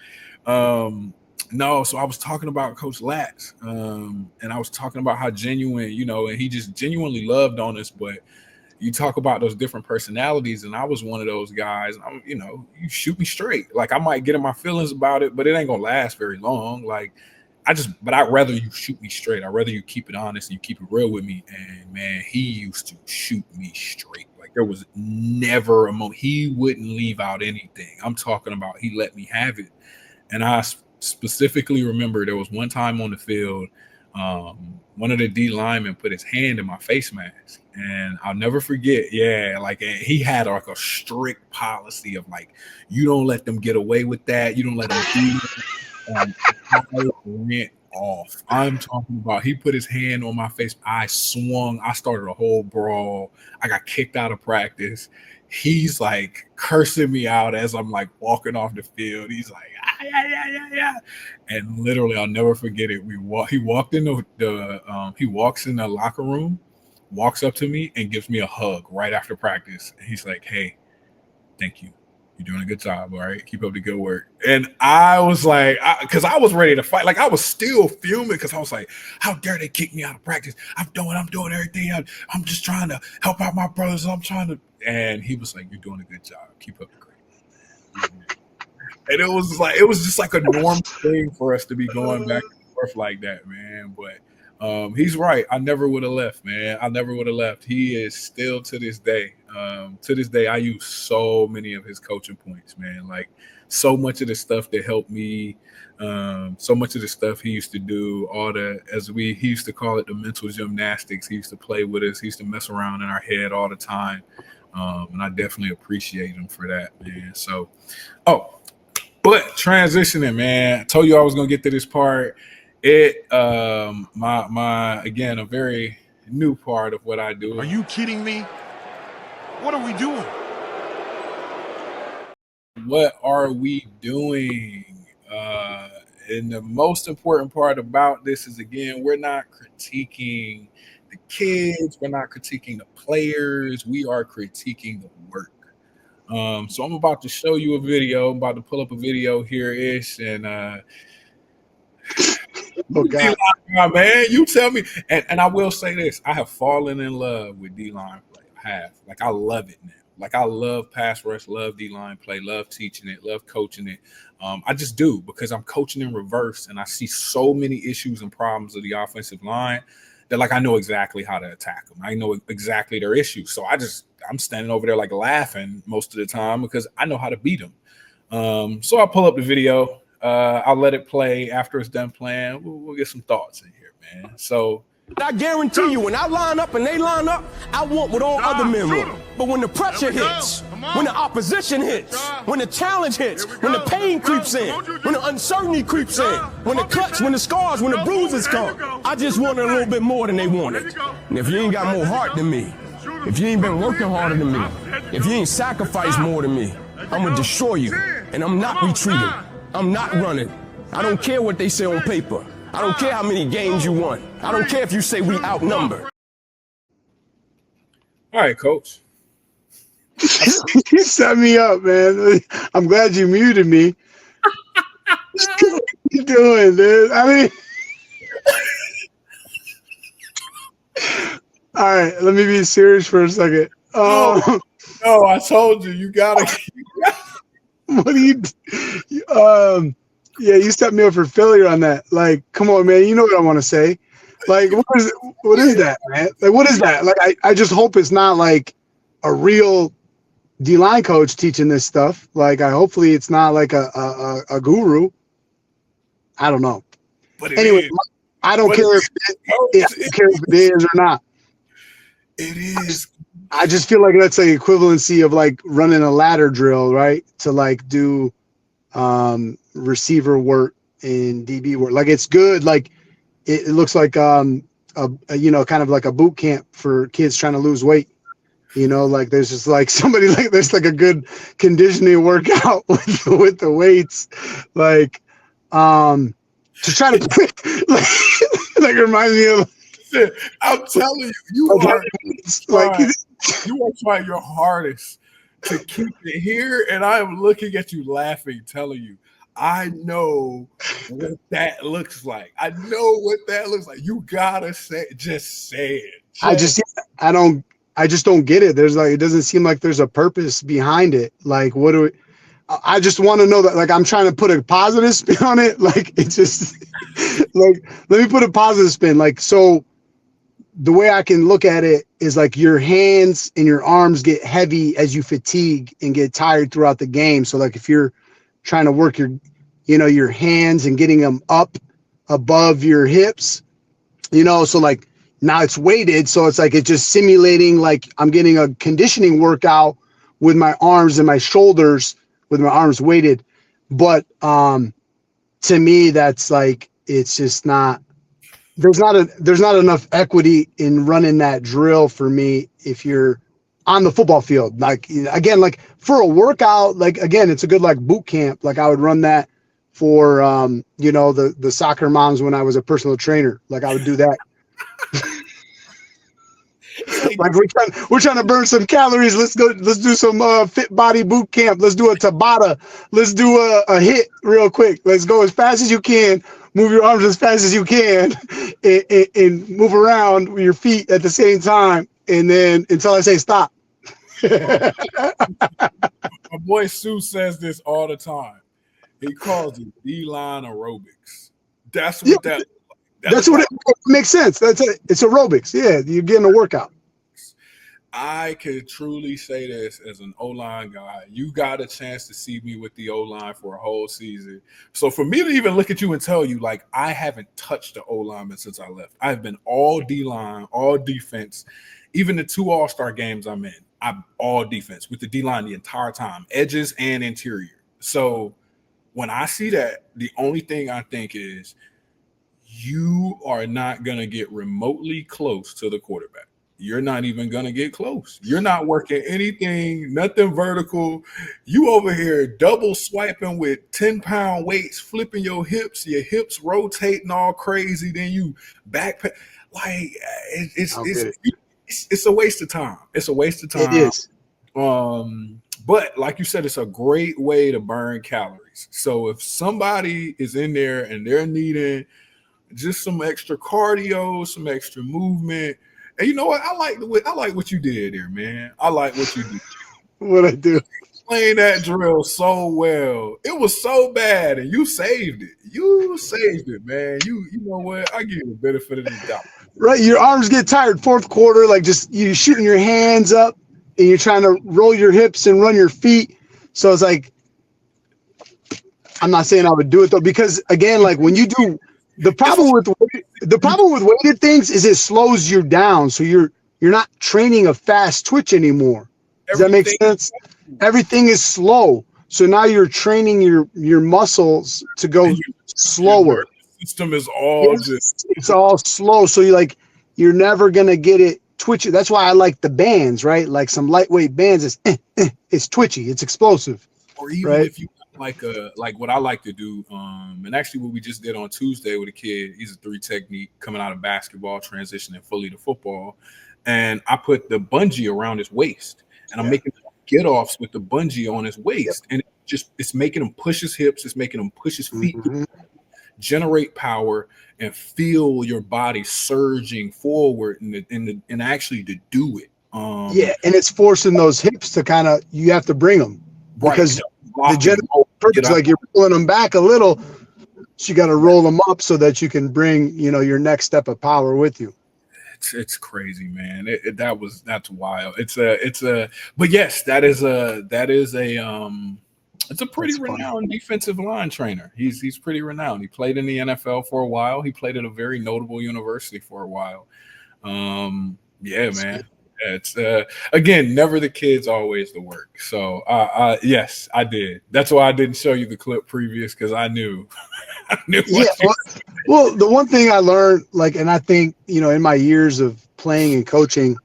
No, so I was talking about Coach Latz, and I was talking about how genuine, and he just genuinely loved on us. But, you talk about those different personalities, and I was one of those guys. You shoot me straight. Like, I might get in my feelings about it, but it ain't gonna last very long. Like, but I'd rather you shoot me straight. I'd rather you keep it honest and you keep it real with me. And man, he used to shoot me straight. Like, there was never a moment he wouldn't leave out anything. I'm talking about he let me have it. And I specifically remember there was one time on the field, one of the D linemen put his hand in my face mask, and I'll never forget. Yeah, like, he had like a strict policy of like, you don't let them get away with that. You don't let them do that. I went off. I'm talking about he put his hand on my face. I swung. I started a whole brawl. I got kicked out of practice. He's like cursing me out as I'm like walking off the field. He's like, yeah. And literally, I'll never forget it. He walked in he walks in the locker room, walks up to me and gives me a hug right after practice. And he's like, hey, thank you. You're doing a good job. All right. Keep up the good work. And I was like, because I was ready to fight. Like, I was still fuming because I was like, how dare they kick me out of practice? I'm doing everything. I'm just trying to help out my brothers. And he was like, you're doing a good job. Keep up the great. And it was just like a normal thing for us to be going back and forth like that, man. But he's right. I never would have left, man. I never would have left. He is still to this day. I use so many of his coaching points, man. Like, so much of the stuff that helped me, so much of the stuff he used to do, he used to call it the mental gymnastics. He used to play with us. He used to mess around in our head all the time. And I definitely appreciate him for that, man. So, but transitioning, man, I told you I was going to get to this part. Again, a very new part of what I do. Are you kidding me? What are we doing? What are we doing? And the most important part about this is, again, we're not critiquing the kids. We're not critiquing the players. We are critiquing the work. So I'm about to show you a video. I'm about to pull up a video here-ish. And oh, God. D-line, man, you tell me. And I will say this. I have fallen in love with D-line play. I have. Like, I love it now. Like, I love pass rush, love D-line play, love teaching it, love coaching it. I just do, because I'm coaching in reverse, and I see so many issues and problems of the offensive line that, like, I know exactly how to attack them. I know exactly their issues. So I'm standing over there like laughing most of the time because I know how to beat them. So I'll pull up the video. I'll let it play. After it's done playing, we'll get some thoughts in here, man. So I guarantee you, when I line up and they line up, I want what all other men want. But when the pressure hits, when the opposition hits, when the challenge hits, when the pain creeps in, when the uncertainty creeps in, when the cuts, when the scars, when the bruises come, I just wanted a little bit more than they wanted. And if you ain't got more heart than me, if you ain't been working harder than me, if you ain't sacrificed more than me, I'm gonna destroy you. And I'm not retreating. I'm not running. I don't care what they say on paper. I don't care how many games you won. I don't care if you say we outnumbered. All right, Coach. You set me up, man. I'm glad you muted me. What you doing, dude? I mean, all right, let me be serious for a second. No, I told you, you gotta. What do you? Yeah, you set me up for failure on that. Like, come on, man. You know what I want to say. Like, what is that, man? Like, what is that? Like, I just hope it's not like a real D-line coach teaching this stuff. Like, hopefully it's not like a guru. I don't know. But anyway, I don't care if it is or not. It is. I just feel like that's like equivalency of like running a ladder drill, right? To like do receiver work and DB work. Like, it's good. Like, it looks like kind of like a boot camp for kids trying to lose weight. Like, there's just like somebody, like, there's like a good conditioning workout with the weights, like to try to like reminds me of. I'm telling you, you are trying your hardest to keep it here, and I am looking at you laughing, telling you, I know what that looks like. I know what that looks like. You gotta say it. I just don't get it. It doesn't seem like there's a purpose behind it. Like, I just want to know that, like, I'm trying to put a positive spin on it. Like, it's just like, let me put a positive spin. Like, so the way I can look at it is like your hands and your arms get heavy as you fatigue and get tired throughout the game. So like if you're trying to work your hands and getting them up above your hips, so like now it's weighted. So it's like, it's just simulating like I'm getting a conditioning workout with my arms and my shoulders with my arms weighted. But to me, that's like, it's just not, there's not enough equity in running that drill for me if you're on the football field. Like, again, like for a workout, like, again, it's a good like boot camp. Like I would run that for the soccer moms when I was a personal trainer. Like I would do that. Like we're trying to burn some calories. Let's do some fit body boot camp. Let's do a Tabata. Let's do a hit real quick. Let's go as fast as you can. Move your arms as fast as you can and move around with your feet at the same time. And then until I say stop. My boy Sue says this all the time. He calls it D-line aerobics. That's what that. That's what it makes sense. That's it. It's aerobics. Yeah, you're getting a workout. I could truly say this as an O-line guy. You got a chance to see me with the O-line for a whole season. So for me to even look at you and tell you, like, I haven't touched the O-lineman since I left. I've been all D-line, all defense. Even the 2 all-star games I'm in, I'm all defense with the D-line the entire time, edges and interior. So when I see that, the only thing I think is you are not going to get remotely close to the quarterback. You're not even going to get close. You're not working anything, nothing vertical. You over here double swiping with 10-pound weights, flipping your hips rotating all crazy. Then you backpack. Like it's a waste of time. It's a waste of time. It is. But like you said, it's a great way to burn calories. So if somebody is in there and they're needing just some extra cardio, some extra movement, and you know what? I like what you did there, man. I like what you did. What I do? Explain that drill so well. It was so bad, and you saved it. You saved it, man. You know what? I give you the benefit of the doubt. Right, your arms get tired fourth quarter, like just you shooting your hands up, and you're trying to roll your hips and run your feet. So it's like, I'm not saying I would do it though, because again, like when you do. The problem with weighted things is it slows you down, so you're not training a fast twitch anymore. Does that make sense? Everything is slow, so now you're training your muscles to go slower. The system is all it's all slow, so you're never gonna get it twitchy. That's why I like the bands, right? Like some lightweight bands, it's twitchy, it's explosive. Or even if you like what I like to do, and actually what we just did on Tuesday with a kid, he's a 3 technique coming out of basketball, transitioning fully to football, and I put the bungee around his waist, and I'm making get offs with the bungee on his waist, and it's making him push his hips, it's making him push his feet, generate power, and feel your body surging forward, and actually to do it. And it's forcing those hips to you have to bring them because. The general purpose, like you're pulling them back a little, so you got to roll them up so that you can bring, your next step of power with you. It's crazy, man. That's wild. But yes, it's a pretty renowned defensive line trainer. He's pretty renowned. He played in the NFL for a while. He played at a very notable university for a while. Man. It's again, never the kids, always the work. So yes, I did. That's why I didn't show you the clip previous, because I knew. Well, the one thing I learned, and I think in my years of playing and coaching,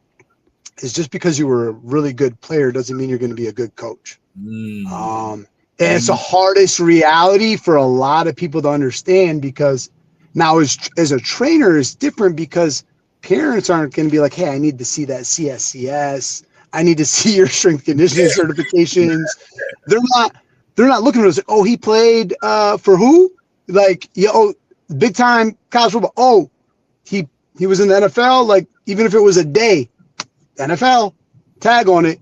is just because you were a really good player doesn't mean you're going to be a good coach. And it's the hardest reality for a lot of people to understand, because now as a trainer is different, because parents aren't going to be like, hey, I need to see that CSCS. I need to see your strength conditioning certifications. They're not looking at us like, oh, he played for who? Like, big time college football. Oh, he was in the NFL. Like, even if it was a day, NFL, tag on it.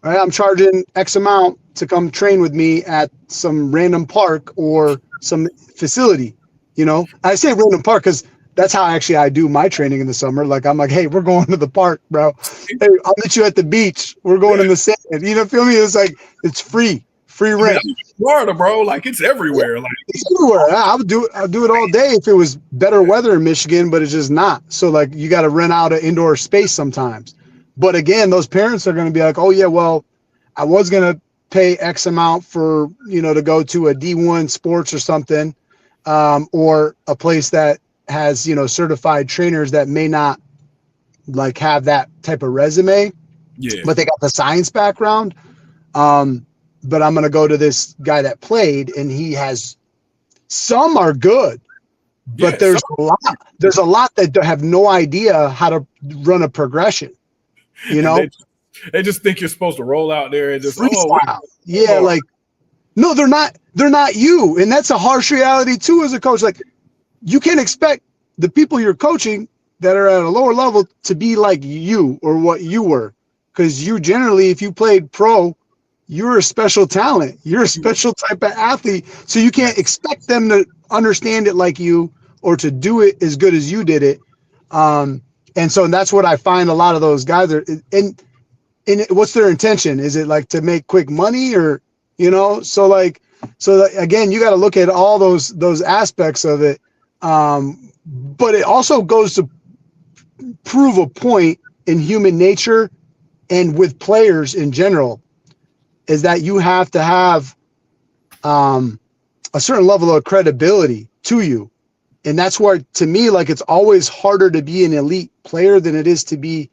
Right? I'm charging X amount to come train with me at some random park or some facility. You know, I say random park because that's how actually I do my training in the summer. Like, I'm like, hey, we're going to the park, bro. Hey, I'll meet you at the beach. We're going in the sand. You know, feel me? It's like, it's free rent. I mean, Florida, bro, like it's everywhere. Like It's everywhere. I'll do it all day if it was better weather in Michigan, but it's just not. So like, you got to rent out an indoor space sometimes. But again, those parents are going to be like, oh yeah, well, I was going to pay X amount for, you know, to go to a D1 sports or something, or a place that has, you know, certified trainers that may not like have that type of resume, but they got the science background. But I'm going to go to this guy that played, and he has, some are good, but there's a lot that have no idea how to run a progression, you know? They just think you're supposed to roll out there and just like, no, they're not you. And that's a harsh reality too, as a coach. Like, you can't expect the people you're coaching that are at a lower level to be like you or what you were. Because you generally, if you played pro, you're a special talent. You're a special type of athlete. So you can't expect them to understand it like you or to do it as good as you did it. And so that's what I find a lot of those guys are. And what's their intention? Is it like to make quick money, or, you know? So again, you got to look at all those aspects of it. But it also goes to prove a point in human nature and with players in general, is that you have to have a certain level of credibility to you. And that's where, to me, like, it's always harder to be an elite player than it is to be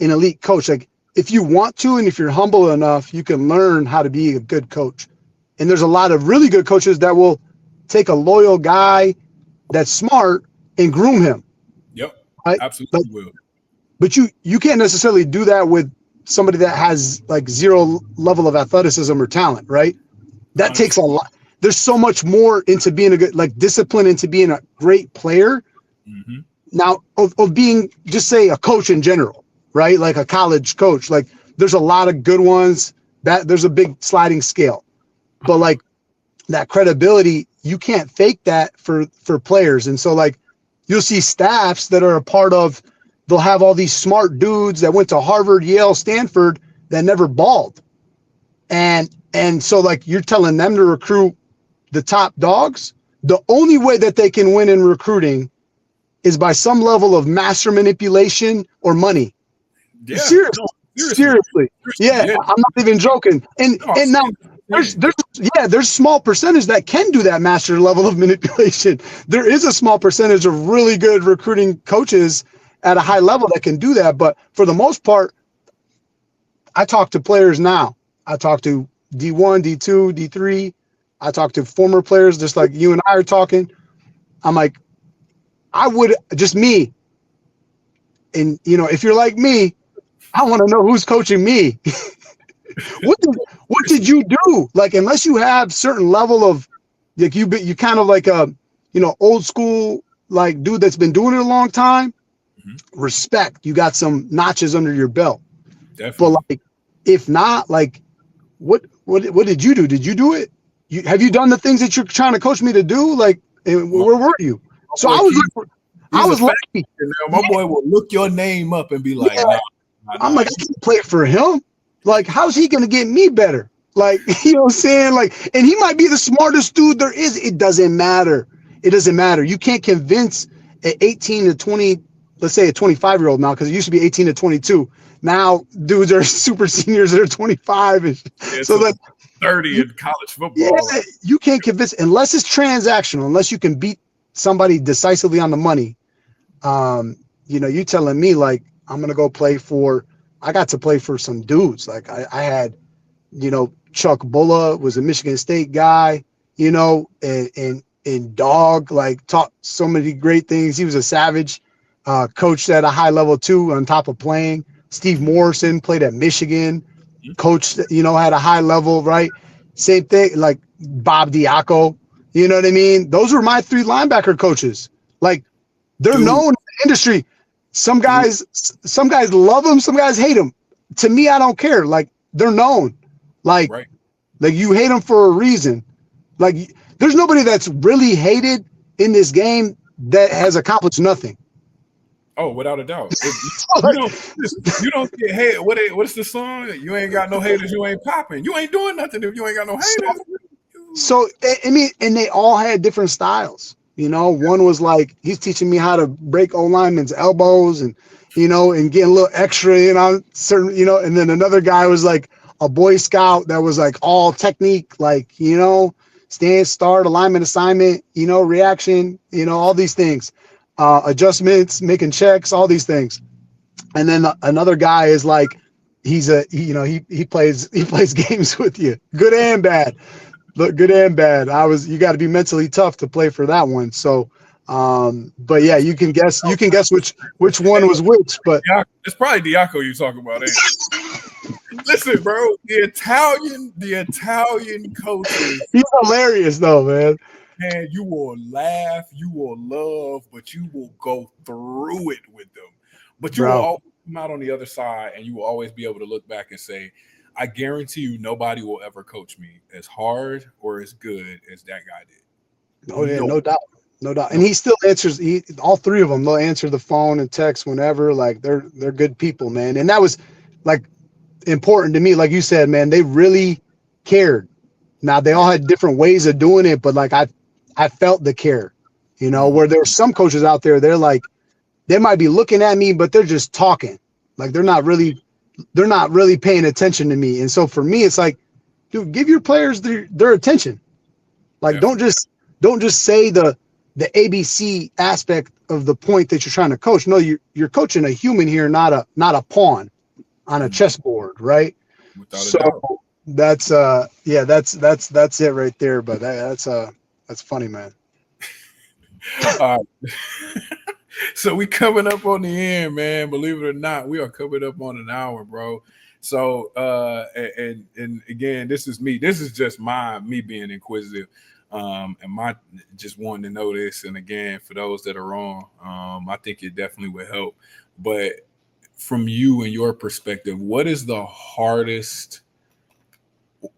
an elite coach. Like, if you want to, and if you're humble enough, you can learn how to be a good coach. And there's a lot of really good coaches that will take a loyal guy that's smart and groom him. Yep, right? Absolutely will. But you can't necessarily do that with somebody that has like zero level of athleticism or talent, right? That takes a lot. There's so much more into being a good, like, discipline into being a great player. Mm-hmm. Now, of being, just say, a coach in general, right? Like a college coach. Like, there's a lot of good ones. That there's a big sliding scale. But like, that credibility, you can't fake that for players. And so, like, you'll see staffs that are a part of, they'll have all these smart dudes that went to Harvard, Yale, Stanford that never balled. And so, like, you're telling them to recruit the top dogs. The only way that they can win in recruiting is by some level of master manipulation or money. Yeah, seriously. Yeah, I'm not even joking. And now there's small percentage that can do that master level of manipulation. There is a small percentage of really good recruiting coaches at a high level that can do that. But for the most part, I talk to players now. I talk to D1, D2, D3. I talk to former players just like you and I are talking. I'm like, I would, just me. And, you know, if you're like me, I want to know who's coaching me. What did you do? Like, unless you have certain level of, like, you kind of like a, you know, old school, like, dude that's been doing it a long time. Mm-hmm. Respect. You got some notches under your belt. Definitely. But like, if not, like, what did you do? Did you do it? Have you done the things that you're trying to coach me to do? Like, where were you? So I was lucky. My boy will look your name up and be like, nah. I'm like, I can't play for him. Like, how's he going to get me better? Like, you know what I'm saying? Like, and he might be the smartest dude there is. It doesn't matter. It doesn't matter. You can't convince an 18 to 20, let's say a 25-year-old now, because it used to be 18 to 22. Now dudes are super seniors that are 25. And so like 30 in college football. Yeah, you can't convince, unless it's transactional, unless you can beat somebody decisively on the money. You know, you telling me, like, I'm going to go play for, I got to play for some dudes. Like, I had, you know, Chuck Bulla was a Michigan State guy, you know, and Dog, like, taught so many great things. He was a savage, coached at a high level too, on top of playing. Steve Morrison played at Michigan, coached, you know, had a high level, right? Same thing, like Bob Diaco, you know what I mean? Those were my 3 linebacker coaches. Like, they're known in the industry. Some guys love him, some guys hate him. To me, I don't care. Like, they're known. Like, Right. like you hate them for a reason. Like, there's nobody that's really hated in this game that has accomplished nothing. Oh, without a doubt. You don't get hate. What's the song? You ain't got no haters, you ain't popping. You ain't doing nothing if you ain't got no haters. So, I mean, and they all had different styles. You know, one was like, he's teaching me how to break O-linemen's elbows and, you know, and getting a little extra, you know, certain, you know, and then another guy was like a Boy Scout that was like all technique, like, you know, stand, start, alignment, assignment, you know, reaction, you know, all these things, adjustments, making checks, all these things. And then another guy is like, he plays games with you, good and bad. Look, good and bad. You got to be mentally tough to play for that one. So, but yeah, you can guess which one was which. But it's probably Diaco you talking about. Ain't it? Listen, bro, the Italian coaches. He's hilarious, though, man. Man, you will laugh, you will love, but you will go through it with them. But you will always come out on the other side, and you will always be able to look back and say, I guarantee you nobody will ever coach me as hard or as good as that guy did. Oh, yeah, no doubt. No doubt. And he still answers, all three of them, they'll answer the phone and text whenever. Like, they're good people, man. And that was, like, important to me. Like you said, man, they really cared. Now, they all had different ways of doing it, but, like, I felt the care, you know, where there were some coaches out there, they're like, they might be looking at me, but they're just talking. Like, they're not really paying attention to me. And so for me, it's like, dude, give your players their attention. Like, don't just say the ABC aspect of the point that you're trying to coach. No, you're coaching a human here, not a pawn on a chessboard, right? Without a doubt. That's that's it right there. But that's funny, man. All right. So we coming up on the end, man. Believe it or not, we are coming up on an hour, bro. So and again, this is me. This is just me being inquisitive, and my just wanting to know this. And again, for those that are wrong, I think it definitely would help. But from you and your perspective, what is the hardest?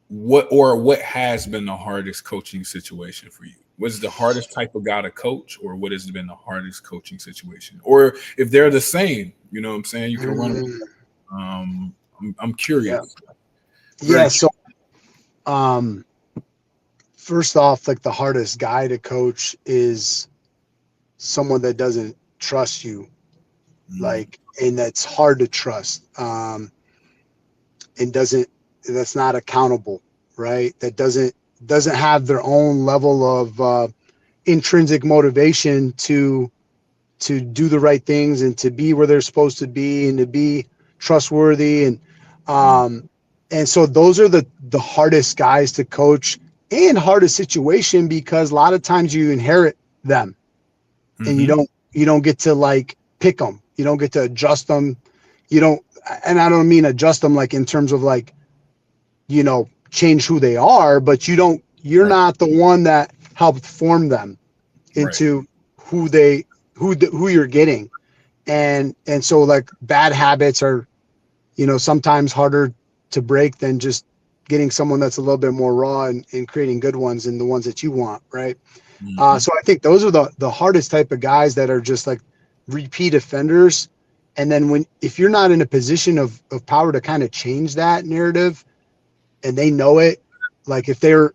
What has been the hardest coaching situation for you? What's the hardest type of guy to coach, or what has been the hardest coaching situation? Or if they're the same, you know what I'm saying? You can run. I'm curious. Yeah. So, first off, like, the hardest guy to coach is someone that doesn't trust you, like, and that's hard to trust, and that's not accountable, right? That doesn't have their own level of intrinsic motivation to do the right things and to be where they're supposed to be and to be trustworthy. And so those are the hardest guys to coach and hardest situation, because a lot of times you inherit them and you don't get to, like, pick them. You don't get to adjust them. And I don't mean adjust them like in terms of, like, you know, change who they are, but you're not the one that helped form them into who you're getting. And so, like, bad habits are, you know, sometimes harder to break than just getting someone that's a little bit more raw and creating good ones and the ones that you want. Right. So I think those are the hardest type of guys that are just, like, repeat offenders. And then if you're not in a position of power to kind of change that narrative, and they know it, like, if they're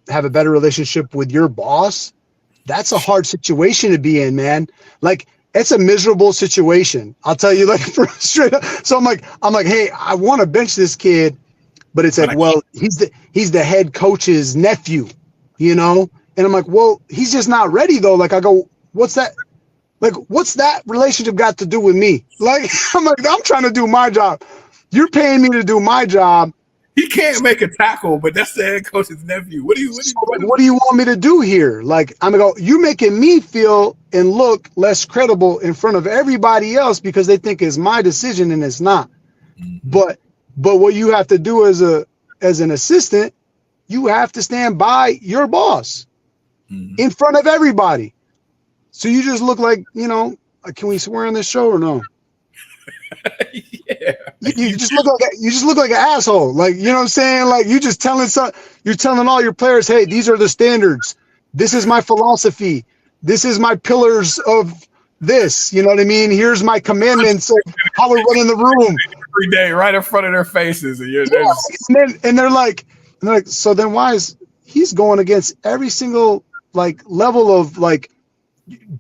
have a better relationship with your boss, that's a hard situation to be in, man. Like, it's a miserable situation. I'll tell you, like, straight up. So I'm like, hey, I want to bench this kid, but it's like, well, he's the head coach's nephew, you know? And I'm like, well, he's just not ready though. Like, I go, what's that? Like, what's that relationship got to do with me? Like, I'm trying to do my job. You're paying me to do my job. He can't make a tackle, but that's the head coach's nephew. What do you want me to do here? Like, I'm gonna go, you're making me feel and look less credible in front of everybody else because they think it's my decision and it's not. But what you have to do as an assistant, you have to stand by your boss in front of everybody. So you just look like, you know, Can we swear on this show or no? Yeah. You just look like an asshole. Like, you know what I'm saying? Like, you're telling all your players, hey, these are the standards. This is my philosophy. This is my pillars of this. You know what I mean? Here's my commandments of how we're running the room every day, right in front of their faces, and they're like, so then why is he's going against every single like level of like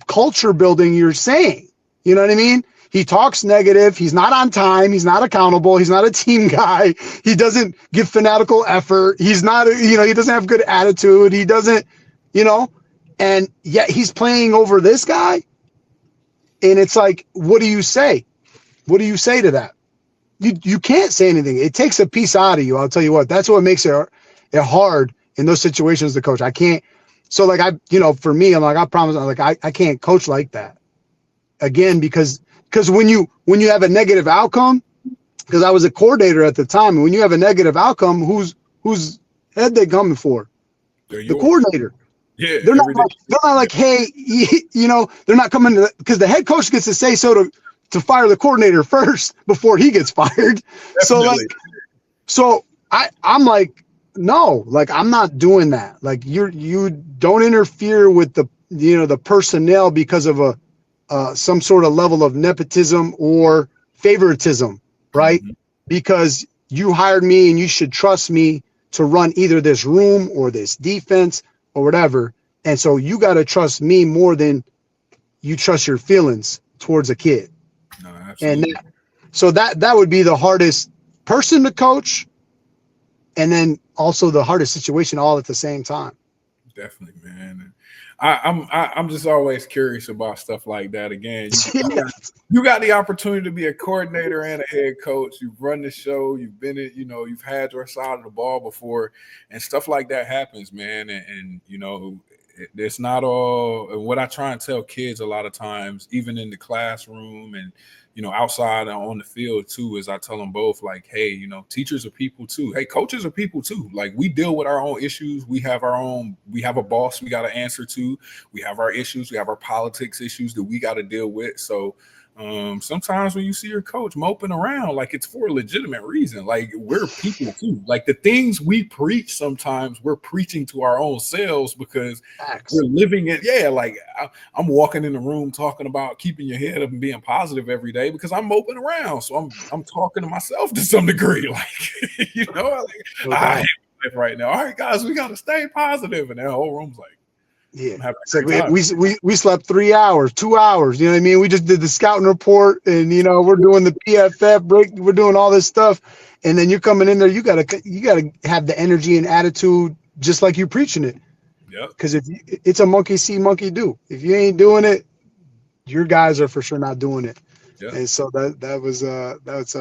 culture building you're saying? You know what I mean? He talks negative. He's not on time. He's not accountable. He's not a team guy. He doesn't give fanatical effort. He's not, he doesn't have good attitude. He doesn't, and yet he's playing over this guy. And it's like, what do you say? What do you say to that? You can't say anything. It takes a piece out of you. I'll tell you what, that's what makes it hard in those situations to coach. I can't. So like, for me, I'm like, I promise, I'm like, I can't coach like that again, because when you have a negative outcome, because I was a coordinator at the time, and when you have a negative outcome, whose head they coming for? The coordinator. Yeah, they're not like, hey, they're not coming to, because the head coach gets to say so to fire the coordinator first before he gets fired. Definitely. So I'm like, no, like I'm not doing that. Like you don't interfere with the personnel because of some sort of level of nepotism or favoritism, right? Mm-hmm. Because you hired me and you should trust me to run either this room or this defense or whatever. And so you got to trust me more than you trust your feelings towards a kid. No, absolutely. And so that would be the hardest person to coach, and then also the hardest situation all at the same time. Definitely, man. I'm just always curious about stuff like that. Again, you got the opportunity to be a coordinator and a head coach. You've run the show. You've been it. You've had your side of the ball before, and stuff like that happens, man. And it's not all. And what I try and tell kids a lot of times, even in the classroom and outside and on the field too, is I tell them both, like, hey, teachers are people too. Hey, coaches are people too. Like, we deal with our own issues. We have a boss we got to answer to. We have our issues. We have our politics issues that we got to deal with. So sometimes when you see your coach moping around, like, it's for a legitimate reason. Like, we're people too. Like, the things we preach, sometimes we're preaching to our own selves because we're living it. Yeah, like I'm walking in the room talking about keeping your head up and being positive every day because I'm moping around. So I'm talking to myself to some degree. Like, I hate life right now. All right, guys, we got to stay positive. And that whole room's like, yeah, it's like we slept 3 hours, 2 hours. You know what I mean? We just did the scouting report, and we're doing the PFF break. We're doing all this stuff, and then you're coming in there. You gotta have the energy and attitude just like you're preaching it. Yeah. Because if it's a monkey see, monkey do. If you ain't doing it, your guys are for sure not doing it. Yeah. And so that's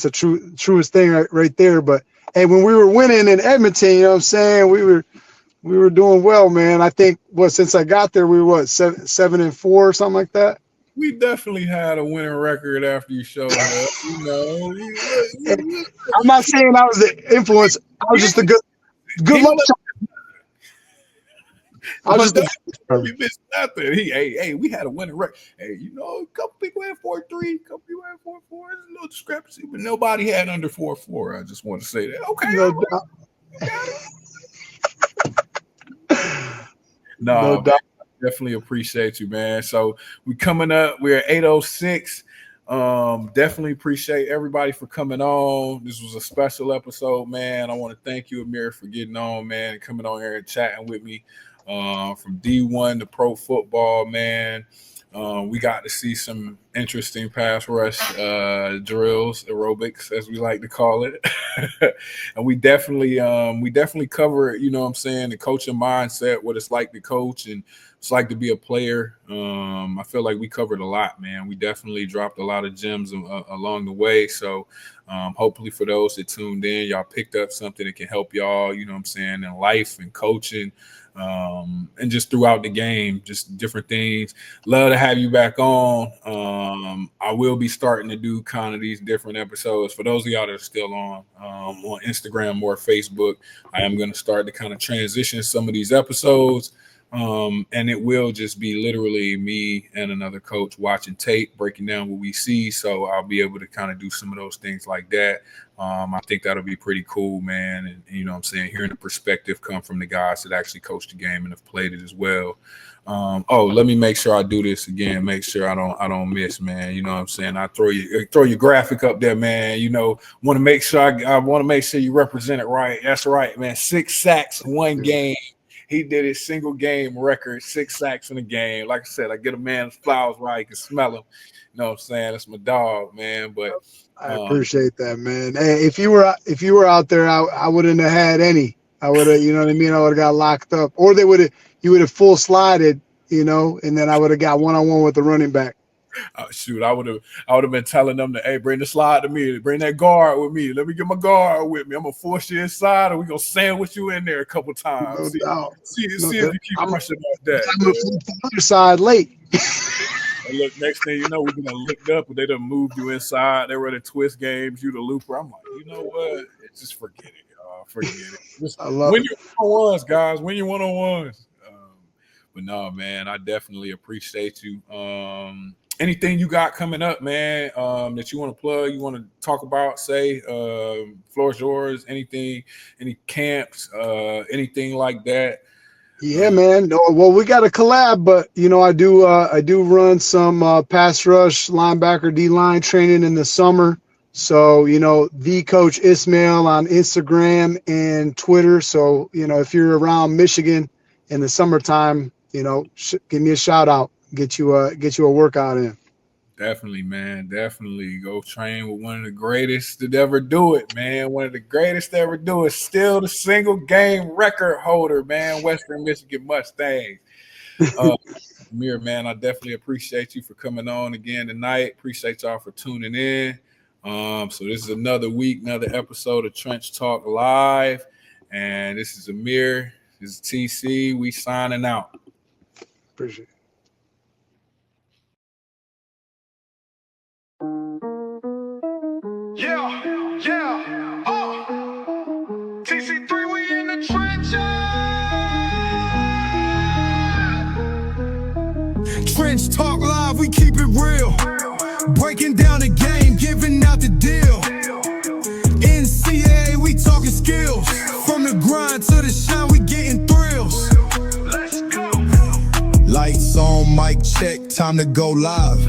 a truest thing right there. But hey, when we were winning in Edmonton, you know what I'm saying, we were doing well, man. I think since I got there, we were 7-4 or something like that. We definitely had a winning record after you showed up. I'm not saying I was the influence. I was just a good luck. I was just we missed nothing. Hey, we had a winning record. Hey, a couple people had 4-3, a couple people had 4-4. There's a little discrepancy, but nobody had under 4-4. I just want to say that. Okay. No doubt. No doubt. Definitely appreciate you, man. So we coming up. We're at 8:06. Definitely appreciate everybody for coming on. This was a special episode, man. I want to thank you, Ameer, for getting on, man, and coming on here and chatting with me. From D1 to pro football, man. We got to see some interesting pass rush drills, aerobics, as we like to call it. And we definitely cover, the coaching mindset, what it's like to coach and it's like to be a player. I feel like we covered a lot, man. We definitely dropped a lot of gems along the way. So hopefully for those that tuned in, y'all picked up something that can help y'all, in life and coaching. And just throughout the game, just different things. Love to have you back on. I will be starting to do kind of these different episodes. For those of y'all that are still on Instagram or Facebook, I am going to start to kind of transition some of these episodes. And it will just be literally me and another coach watching tape, breaking down what we see. So I'll be able to kind of do some of those things like that. I think that'll be pretty cool, man. And you know what I'm saying, hearing the perspective come from the guys that actually coach the game and have played it as well. Let me make sure I do this again. Make sure I don't miss, man. You know what I'm saying? I throw your graphic up there, man. You know, want to make sure I want to make sure you represent it right. That's right, man. 6 sacks, 1 game. He did his single game record, 6 sacks in a game. Like I said, I get a man flowers right, you can smell him. You know what I'm saying? That's my dog, man. But I appreciate that, man. Hey, if you were out there, I wouldn't have had any. I would have, you know what I mean? I would have got locked up, or you would have full slided, you know, and then I would have got 1-on-1 with the running back. Shoot, I would have been telling them hey, bring the slide to me, bring that guard with me. Let me get my guard with me. I'm gonna force you inside, and we're gonna sandwich you in there a couple times. See if you keep rushing off that. I'm gonna flip the other side late. And look, next thing you know, we're gonna look up, and they done moved you inside. They running twist games, you the looper. I'm like, you know what? Just forget it, y'all. Forget it. Just I love win it. your one-on-ones, guys. Win your one-on-ones. But no, man, I definitely appreciate you. Anything you got coming up, man, that you want to plug, you want to talk about, say, floor's yours, anything, any camps, anything like that? Yeah, man. No, well, we got a collab, but you know, I do run some pass rush, linebacker, D-line training in the summer. So, you know, the Coach Ismail on Instagram and Twitter. So, you know, if you're around Michigan in the summertime, you know, give me a shout out. Get you a workout in. Definitely, man. Definitely go train with one of the greatest to ever do it, man. One of the greatest to ever do it. Still the single game record holder, man. Western Michigan Mustangs. Ameer, man, I definitely appreciate you for coming on again tonight. Appreciate y'all for tuning in. So this is another week, another episode of Trench Talk Live. And this is Ameer. This is TC. We signing out. Appreciate it. TC3, we in the trenches. Trench Talk Live, we keep it real. Breaking down the game, giving out the deal. NCAA, we talking skills. From the grind to the shine, we getting thrills. Let's go. Lights on, mic check, time to go live.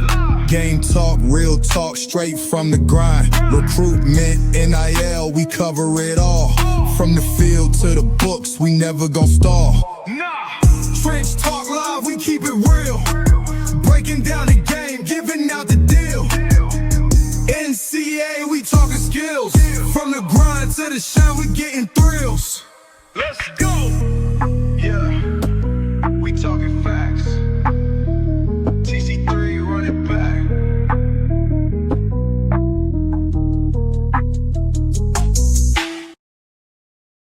Game talk, real talk, straight from the grind. Recruitment, NIL, we cover it all. From the field to the books, we never gon' stall. Trench Talk Live, we keep it real. Breaking down the game, giving out the deal. NCAA, we talking skills. From the grind to the shine, we getting thrills. Let's go. Yeah, we talking facts.